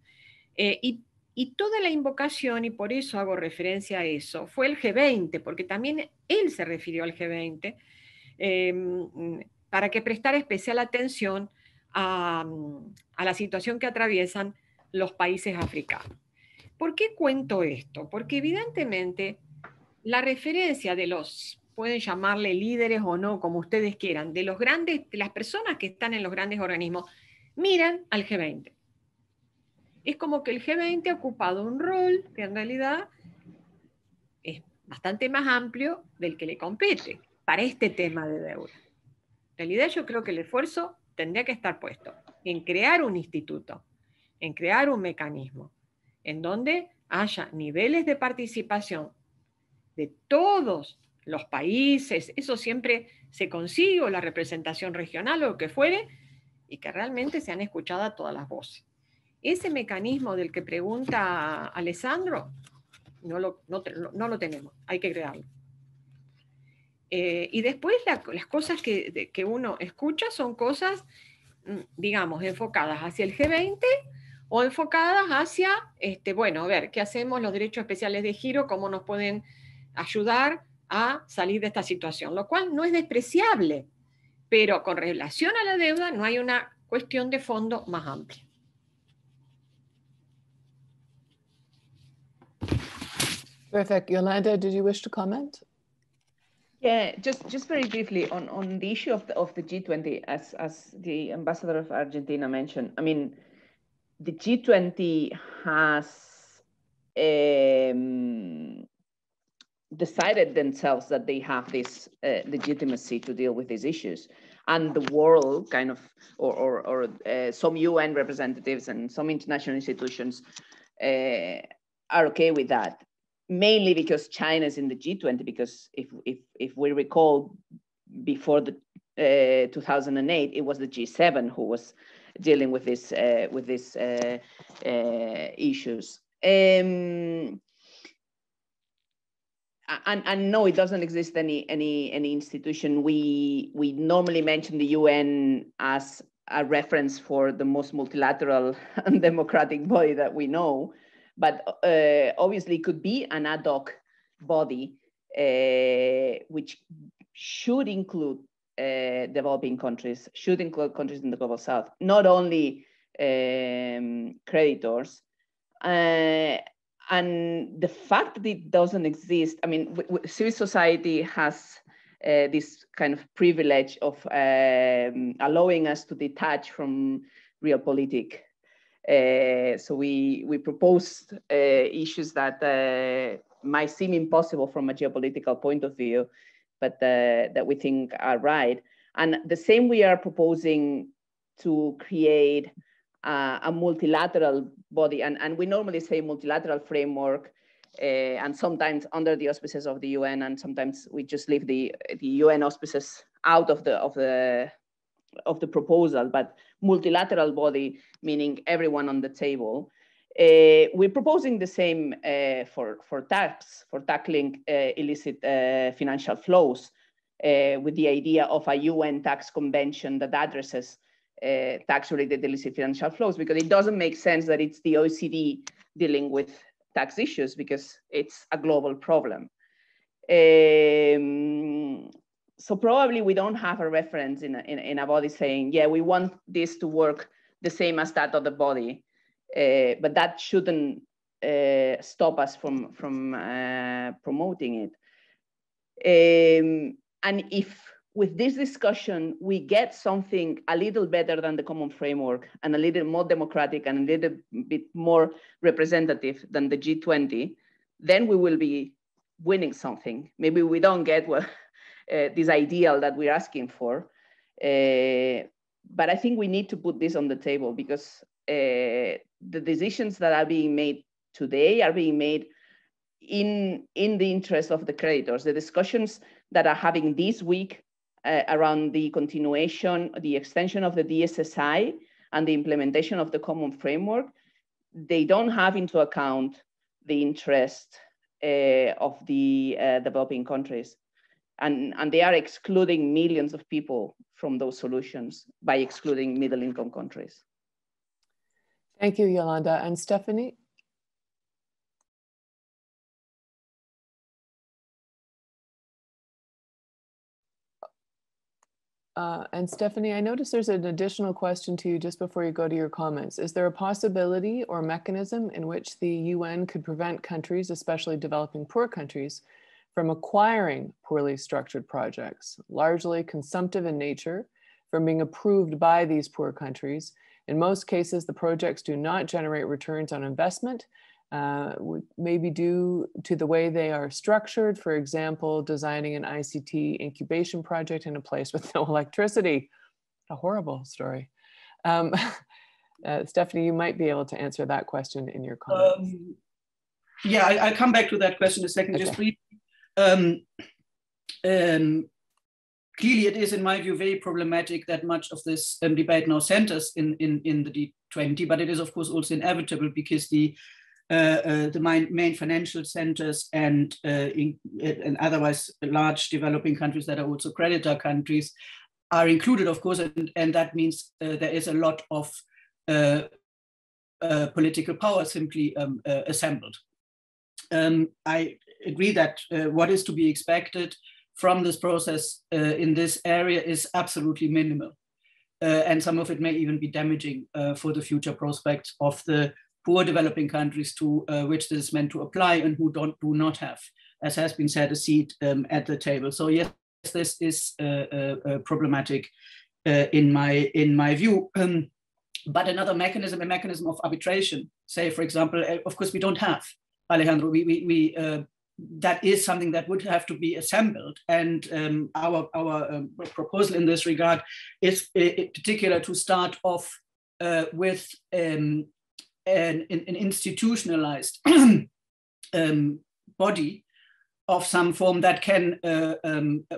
Y toda la invocación, y por eso hago referencia a eso, fue el G20, porque también él se refirió al G20, para que prestara especial atención a la situación que atraviesan los países africanos. ¿Por qué cuento esto? Porque evidentemente la referencia de los, pueden llamarle líderes o no, como ustedes quieran, de las personas que están en los grandes organismos, miran al G20. Es como que el G20 ha ocupado un rol que en realidad es bastante más amplio del que le compete para este tema de deuda. En realidad yo creo que el esfuerzo tendría que estar puesto en crear un instituto, en crear un mecanismo, en donde haya niveles de participación de todos los países, eso siempre se consigue, o la representación regional o lo que fuere, y que realmente sean escuchadas todas las voces. Ese mecanismo del que pregunta Alessandro, no lo tenemos, hay que crearlo. Y después las cosas que uno escucha son cosas, digamos, enfocadas hacia el G20 o enfocadas hacia, bueno, a ver, ¿qué hacemos los derechos especiales de giro? ¿Cómo nos pueden ayudar a salir de esta situación? Lo cual no es despreciable, pero con relación a la deuda no hay una cuestión de fondo más amplia. Perfect. Yolanda, did you wish to comment? Yeah, just very briefly on the issue of the G20, as the ambassador of Argentina mentioned. I mean, the G20 has decided themselves that they have this legitimacy to deal with these issues, and the world kind of, or some UN representatives and some international institutions are okay with that. Mainly because China is in the G20, because if we recall, before the 2008, it was the G7 who was dealing with these issues. And no, it doesn't exist any institution. We normally mention the UN as a reference for the most multilateral and democratic body that we know. But obviously, it could be an ad hoc body, which should include developing countries, should include countries in the global south, not only creditors. And the fact that it doesn't exist, I mean, civil society has this kind of privilege of allowing us to detach from realpolitik. So we proposed issues that might seem impossible from a geopolitical point of view, but that we think are right. And the same we are proposing to create a multilateral body, and we normally say multilateral framework, and sometimes under the auspices of the UN, and sometimes we just leave the UN auspices out of the proposal, but multilateral body, meaning everyone on the table. We're proposing the same for tackling illicit financial flows. with the idea of a UN tax convention that addresses tax-related illicit financial flows, because it doesn't make sense that it's the OECD dealing with tax issues, because it's a global problem. So probably we don't have a reference in a body saying, yeah, we want this to work the same as that other body, but that shouldn't stop us from promoting it. And if with this discussion, we get something a little better than the common framework and a little more democratic and a little bit more representative than the G20, then we will be winning something. Maybe we don't get this ideal that we're asking for, but I think we need to put this on the table, because the decisions that are being made today are being made in the interest of the creditors. The discussions that are having this week around the continuation, the extension of the DSSI and the implementation of the common framework, they don't have into account the interest of the developing countries. And they are excluding millions of people from those solutions by excluding middle-income countries. Thank you, Yolanda. And Stephanie? And Stephanie, I noticed there's an additional question to you just before you go to your comments. Is there a possibility or mechanism in which the UN could prevent countries, especially developing poor countries, from acquiring poorly structured projects, largely consumptive in nature, from being approved by these poor countries? In most cases, the projects do not generate returns on investment, maybe due to the way they are structured. For example, designing an ICT incubation project in a place with no electricity. A horrible story. Stephanie, you might be able to answer that question in your comments. Yeah, I'll come back to that question in a second. Okay. Just briefly. Clearly, it is, in my view, very problematic that much of this debate now centers in the G20, but it is, of course, also inevitable, because the main financial centers and otherwise large developing countries that are also creditor countries are included, of course, and that means there is a lot of political power simply assembled. I agree that what is to be expected from this process in this area is absolutely minimal. And some of it may even be damaging for the future prospects of the poor developing countries to which this is meant to apply and who do not have, as has been said, a seat at the table. So yes, this is problematic in my view. But another mechanism, a mechanism of arbitration, say, for example, of course, we don't have, Alejandro, that is something that would have to be assembled. And our proposal in this regard is in particular to start off with an institutionalized body of some form that can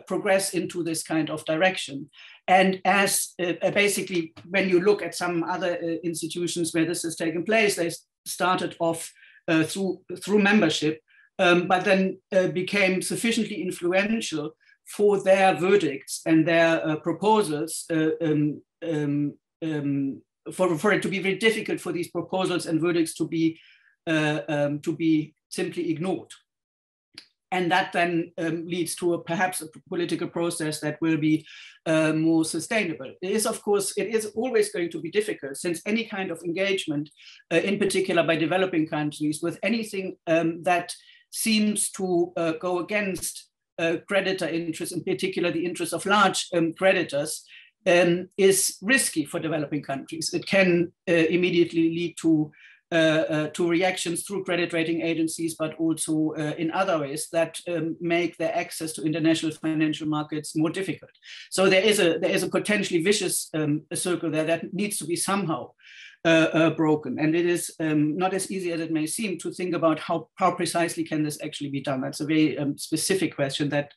progress into this kind of direction. And as basically, when you look at some other institutions where this has taken place, they started off through membership, but then became sufficiently influential for their verdicts and their proposals for it to be very difficult for these proposals and verdicts to be simply ignored. And that then leads to perhaps a political process that will be more sustainable. It is, of course, it is always going to be difficult, since any kind of engagement, in particular by developing countries, with anything that seems to go against creditor interests, in particular the interests of large creditors, is risky for developing countries. It can immediately lead to reactions through credit rating agencies, but also in other ways that make their access to international financial markets more difficult. So there is a potentially vicious circle there that needs to be somehow broken. And it is not as easy as it may seem to think about how precisely can this actually be done. That's a very specific question that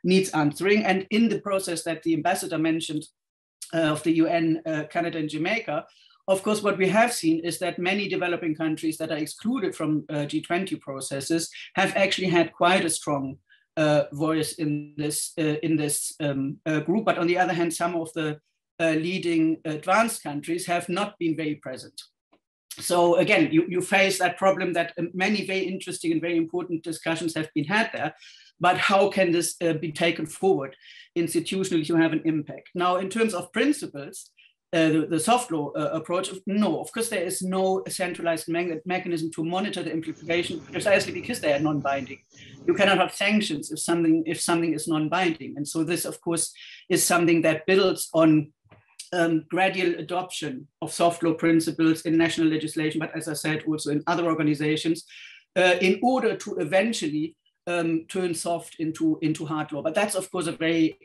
needs answering. And in the process that the ambassador mentioned of the UN, Canada and Jamaica, of course, what we have seen is that many developing countries that are excluded from G20 processes have actually had quite a strong voice in this group. But on the other hand, some of the leading advanced countries have not been very present. So again, you face that problem that many very interesting and very important discussions have been had there, but how can this be taken forward institutionally to have an impact? Now, in terms of principles, the soft law approach, no, of course there is no centralized mechanism to monitor the implementation, precisely because they are non-binding. You cannot have sanctions if something is non-binding. And so this, of course, is something that builds on gradual adoption of soft law principles in national legislation, but as I said, also in other organizations, in order to eventually turn soft into hard law. But that's, of course, a very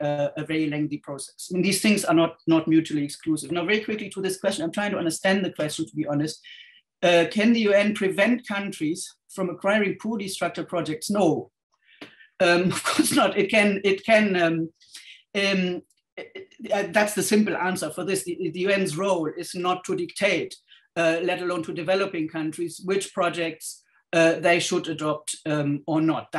lengthy process. And these things are not mutually exclusive. Now, very quickly to this question, I'm trying to understand the question, to be honest. Can the UN prevent countries from acquiring poorly structured projects? No, of course not. It can. That's the simple answer for this. The UN's role is not to dictate, let alone to developing countries, which projects they should adopt or not.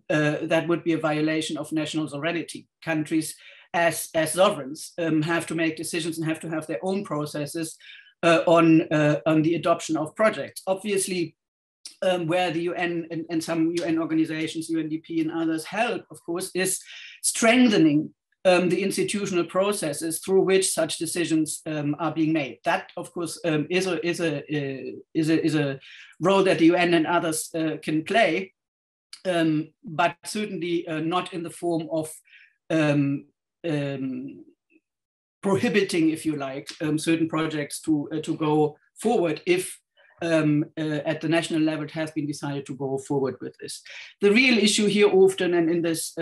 That would be a violation of national sovereignty. Countries, as sovereigns, have to make decisions and have to have their own processes on the adoption of projects. Obviously, where the UN and some UN organizations, UNDP and others help, of course, is strengthening the institutional processes through which such decisions are being made. That, of course, is a role that the UN and others can play, but certainly not in the form of prohibiting, if you like, certain projects to go forward if at the national level it has been decided to go forward with this. The real issue here often, and in this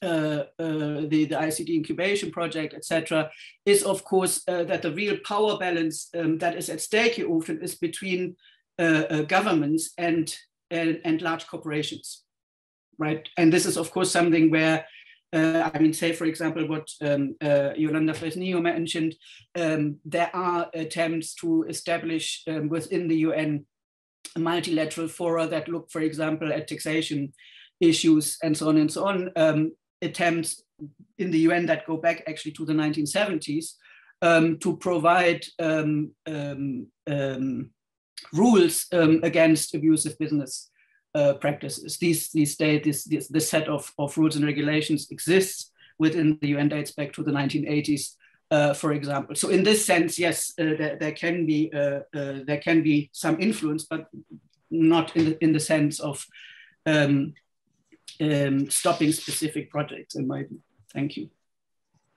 the ICT incubation project, etc., is of course that the real power balance that is at stake here often is between governments and large corporations, right? And this is of course something where, I mean, say for example what Yolanda Fresnillo mentioned, there are attempts to establish within the UN multilateral fora that look, for example, at taxation issues and so on and so on. Attempts in the UN that go back actually to the 1970s to provide rules against abusive business practices. This set of rules and regulations exists within the UN, dates back to the 1980s, for example. So in this sense, yes, there can be some influence, but not in the sense of stopping specific projects, in my view. Thank you.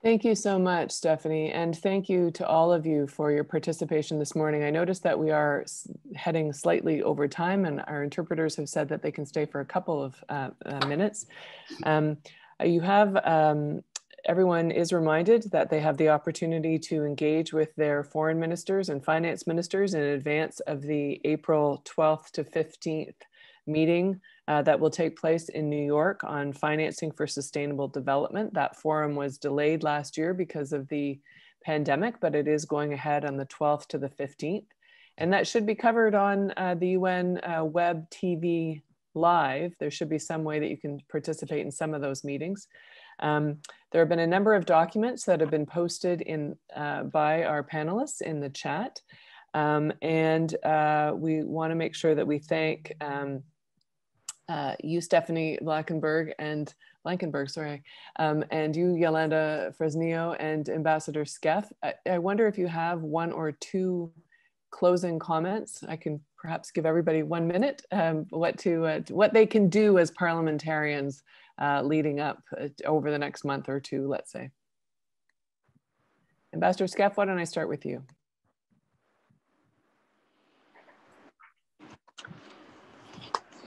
Thank you so much, Stephanie. And thank you to all of you for your participation this morning. I noticed that we are heading slightly over time and our interpreters have said that they can stay for a couple of minutes. Everyone is reminded that they have the opportunity to engage with their foreign ministers and finance ministers in advance of the April 12th to 15th meeting that will take place in New York on financing for sustainable development. That forum was delayed last year because of the pandemic, but it is going ahead on the 12th to the 15th. And that should be covered on the UN Web TV Live. There should be some way that you can participate in some of those meetings. There have been a number of documents that have been posted by our panelists in the chat. And we want to make sure that we thank you, Stephanie Blankenberg, and you, Yolanda Fresnillo, and Ambassador Skeff. I wonder if you have one or two closing comments. I can perhaps give everybody 1 minute, what they can do as parliamentarians leading up over the next month or two, let's say. Ambassador Skeff, why don't I start with you?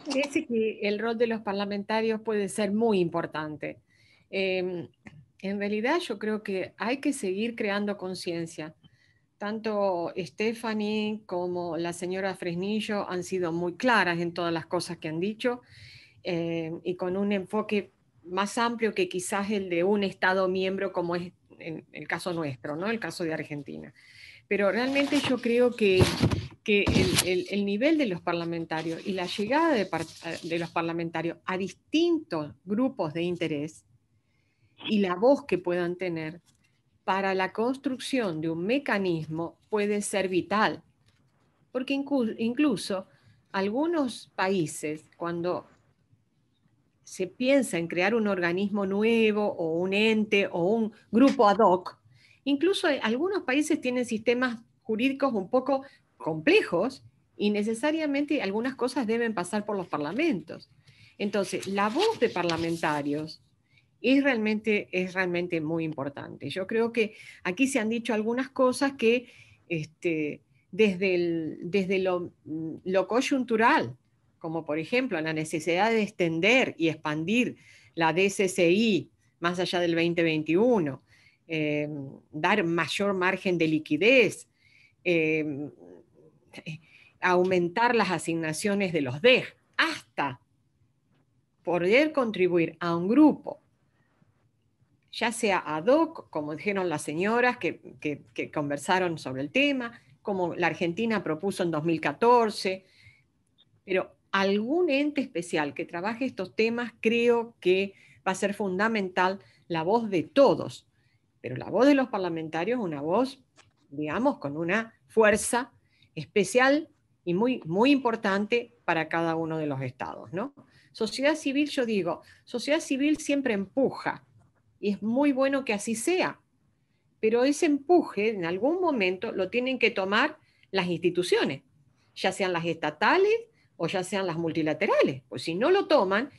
Parece que el rol de los parlamentarios puede ser muy importante. En realidad yo creo que hay que seguir creando conciencia. Tanto Stephanie como la señora Fresnillo han sido muy claras en todas las cosas que han dicho y con un enfoque más amplio que quizás el de un Estado miembro como es en el caso nuestro, ¿no? El caso de Argentina. Pero realmente yo creo que que el nivel de los parlamentarios y la llegada de los parlamentarios a distintos grupos de interés y la voz que puedan tener para la construcción de un mecanismo puede ser vital. Porque incluso algunos países, cuando se piensa en crear un organismo nuevo o un ente o un grupo ad hoc, incluso algunos países tienen sistemas jurídicos un poco complejos y necesariamente algunas cosas deben pasar por los parlamentos. Entonces, la voz de parlamentarios es realmente muy importante. Yo creo que aquí se han dicho algunas cosas que desde lo coyuntural, como por ejemplo la necesidad de extender y expandir la DSCI más allá del 2021, dar mayor margen de liquidez, aumentar las asignaciones de los DEG, hasta poder contribuir a un grupo, ya sea ad hoc, como dijeron las señoras que conversaron sobre el tema, como la Argentina propuso en 2014, pero algún ente especial que trabaje estos temas, creo que va a ser fundamental la voz de todos, pero la voz de los parlamentarios es una voz, digamos, con una fuerza especial y muy, muy importante para cada uno de los estados, ¿no? Sociedad civil, yo digo, sociedad civil siempre empuja, y es muy bueno que así sea, pero ese empuje en algún momento lo tienen que tomar las instituciones, ya sean las estatales o ya sean las multilaterales, pues si no lo toman,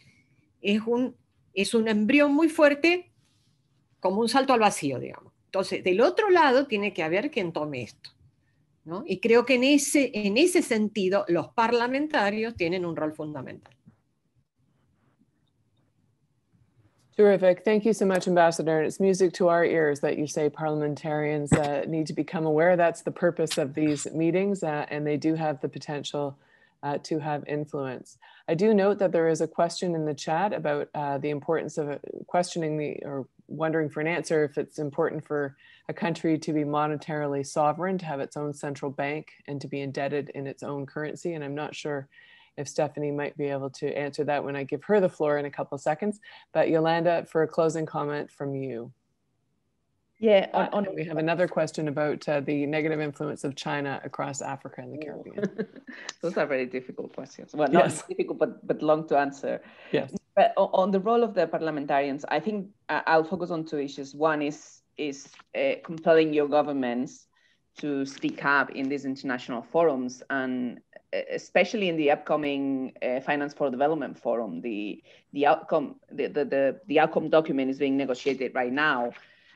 es un embrión muy fuerte, como un salto al vacío, digamos. Entonces, del otro lado tiene que haber quien tome esto, ¿no? Y creo que en ese sentido los parlamentarios tienen un rol fundamental. Terrific. Thank you so much, Ambassador. It's music to our ears that you say parliamentarians need to become aware. That's the purpose of these meetings, and they do have the potential to have influence. I do note that there is a question in the chat about the importance of questioning or wondering for an answer if it's important for a country to be monetarily sovereign, to have its own central bank and to be indebted in its own currency. And I'm not sure if Stephanie might be able to answer that when I give her the floor in a couple of seconds. But Yolanda, for a closing comment from you. Yeah, we have another question about the negative influence of China across Africa and the Caribbean. Those are very difficult questions. Well, not yes. difficult, but long to answer. Yes. But on the role of the parliamentarians, I think I'll focus on two issues. One is compelling your governments to speak up in these international forums, and especially in the upcoming Finance for Development Forum. The outcome document is being negotiated right now.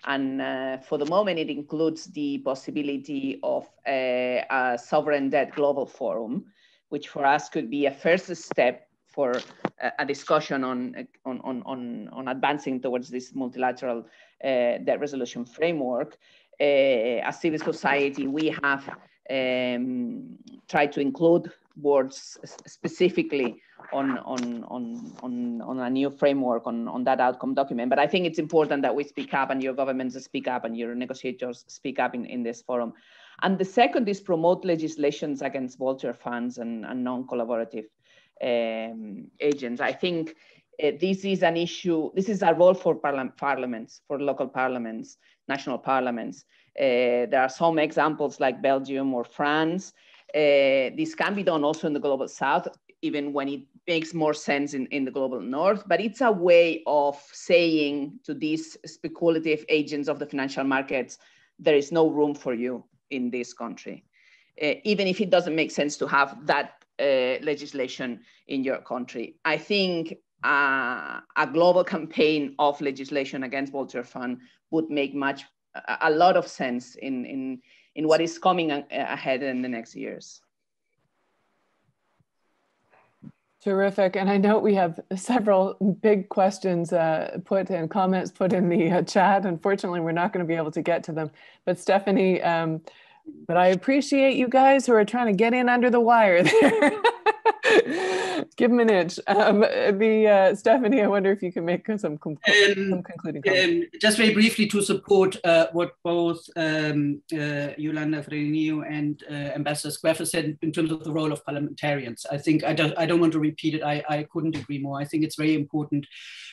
And for the moment, it includes the possibility of a sovereign debt global forum, which for us could be a first step for a discussion on advancing towards this multilateral debt resolution framework. As civil society, we have tried to include words specifically on a new framework on that outcome document. But I think it's important that we speak up and your governments speak up and your negotiators speak up in this forum. And the second is promote legislations against vulture funds and non-collaborative agents. I think this is an issue, this is a role for parliaments, for local parliaments, national parliaments. There are some examples like Belgium or France. This can be done also in the global south, even when it makes more sense in the global north, but it's a way of saying to these speculative agents of the financial markets, there is no room for you in this country, even if it doesn't make sense to have that legislation in your country. I think a global campaign of legislation against vulture fund would make a lot of sense in what is coming ahead in the next years. Terrific. And I know we have several big questions put and comments put in the chat. Unfortunately, we're not going to be able to get to them. But Stephanie, but I appreciate you guys who are trying to get in under the wire there. Give him an inch. Stephanie, I wonder if you can make some concluding comments. Just very briefly to support what both Yolanda Fresnillo and Ambassador Squaffer said in terms of the role of parliamentarians. I think I don't want to repeat it. I couldn't agree more. I think it's very important.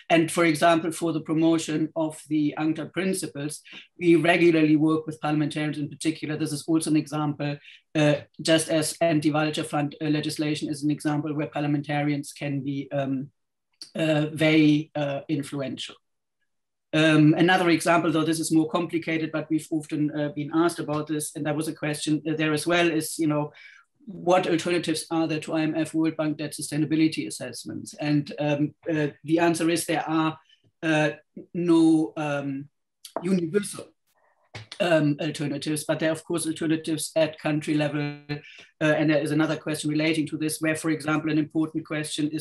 And for example, for the promotion of the UNCTAD principles, we regularly work with parliamentarians in particular. This is also an example, just as anti-vulture fund legislation is an example where parliamentarians can be very influential. Another example, though this is more complicated, but we've often been asked about this, and there was a question there as well, is, what alternatives are there to IMF World Bank debt sustainability assessments? And the answer is there are no universal alternatives, but there are of course alternatives at country level. And there is another question relating to this, where, for example, an important question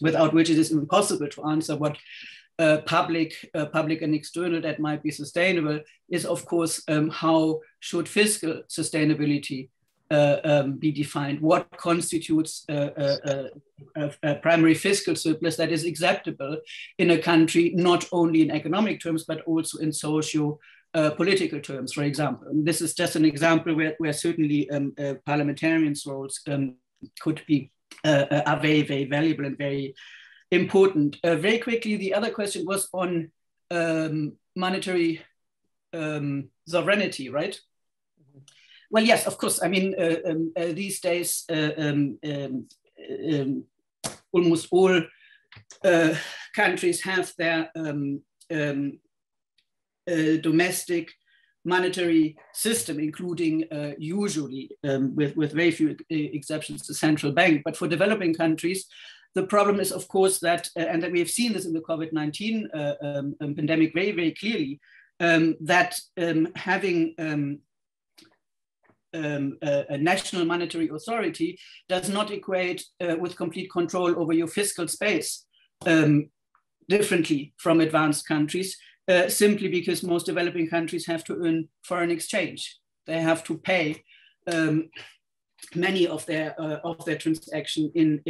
without which it is impossible to answer what public and external debt might be sustainable, is of course how should fiscal sustainability be defined? What constitutes a primary fiscal surplus that is acceptable in a country, not only in economic terms, but also in socio-political terms, for example. And this is just an example where certainly parliamentarians' roles could be are very, very valuable and very important. Very quickly, the other question was on monetary sovereignty, right? Well, yes, of course. I mean, these days, almost all countries have their domestic monetary system, including usually, with very few exceptions, the central bank. But for developing countries, the problem is, of course, that, and that we have seen this in the COVID-19 pandemic very, very clearly, that having a national monetary authority does not equate with complete control over your fiscal space differently from advanced countries, simply because most developing countries have to earn foreign exchange. They have to pay many of their transactions in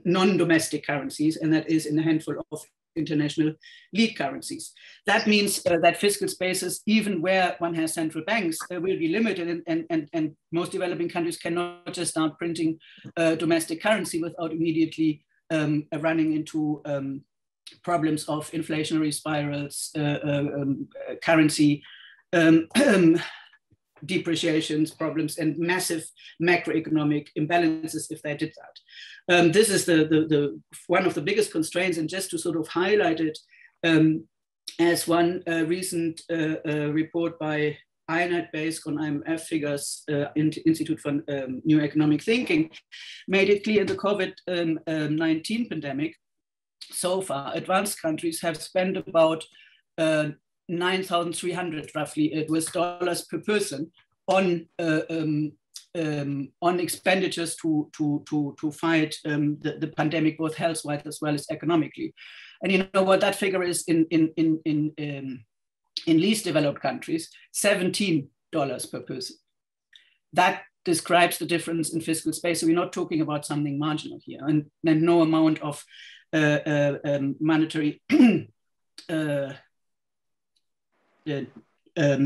non-domestic currencies, and that is in a handful of international lead currencies. That means that fiscal spaces, even where one has central banks, will be limited, and most developing countries cannot just start printing domestic currency without immediately running into problems of inflationary spirals, currency depreciations problems, and massive macroeconomic imbalances if they did that. This is the one of the biggest constraints, and just to sort of highlight it, as one recent report by INET based on IMF figures, Institute for New Economic Thinking, made it clear in the COVID-19 pandemic, so far, advanced countries have spent about 9,300 roughly US dollars per person on expenditures to fight the pandemic, both health-wise as well as economically. And you know what that figure is in least developed countries? $17 per person. That describes the difference in fiscal space. So we're not talking about something marginal here, and no amount of monetary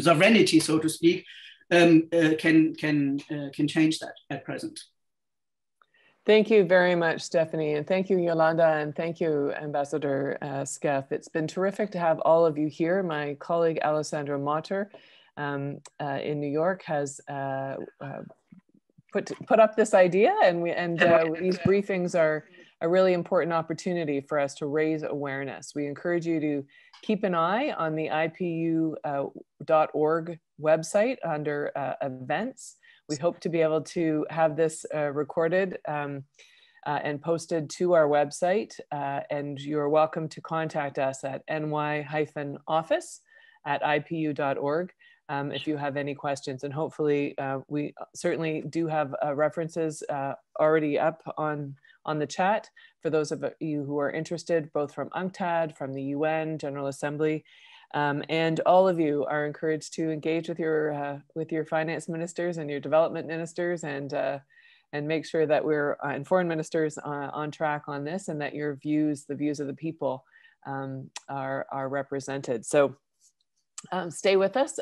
sovereignty, so to speak, can change that at present. Thank you very much, Stephanie, and thank you, Yolanda, and thank you, Ambassador Skeff. It's been terrific to have all of you here. My colleague Alessandro Motter in New York has put up this idea, and these briefings are a really important opportunity for us to raise awareness. We encourage you to keep an eye on the ipu.org website under events. We hope to be able to have this recorded and posted to our website, and you're welcome to contact us at ny-office@ipu.org if you have any questions. And hopefully we certainly do have references already up on the chat for those of you who are interested, both from UNCTAD, from the UN General Assembly, and all of you are encouraged to engage with your finance ministers and your development ministers, and and make sure that we're and foreign ministers on track on this, and that your views, the views of the people, are represented. So stay with us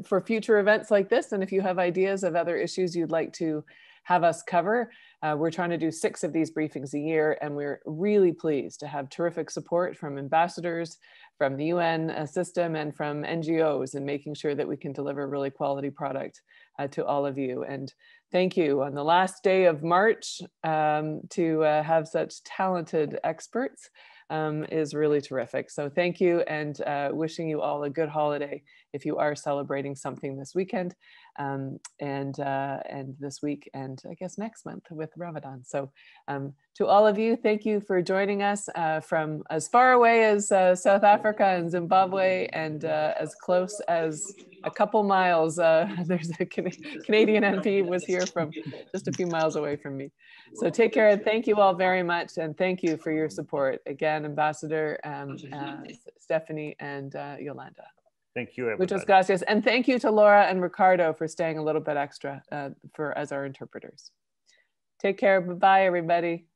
for future events like this. And if you have ideas of other issues you'd like to have us cover, we're trying to do 6 of these briefings a year, and we're really pleased to have terrific support from ambassadors, from the UN system, and from NGOs, in making sure that we can deliver really quality product to all of you. And thank you on the last day of March to have such talented experts is really terrific. So thank you, and wishing you all a good holiday if you are celebrating something this weekend and this week, and I guess next month with Ramadan. So to all of you, thank you for joining us from as far away as South Africa and Zimbabwe, and as close as a couple miles. There's a Canadian MP was here from just a few miles away from me. So take care, and thank you all very much, and thank you for your support. Again, Ambassador Stephanie and Yolanda. Thank you, everybody. Muchas gracias. And thank you to Laura and Ricardo for staying a little bit extra as our interpreters. Take care. Bye-bye, everybody.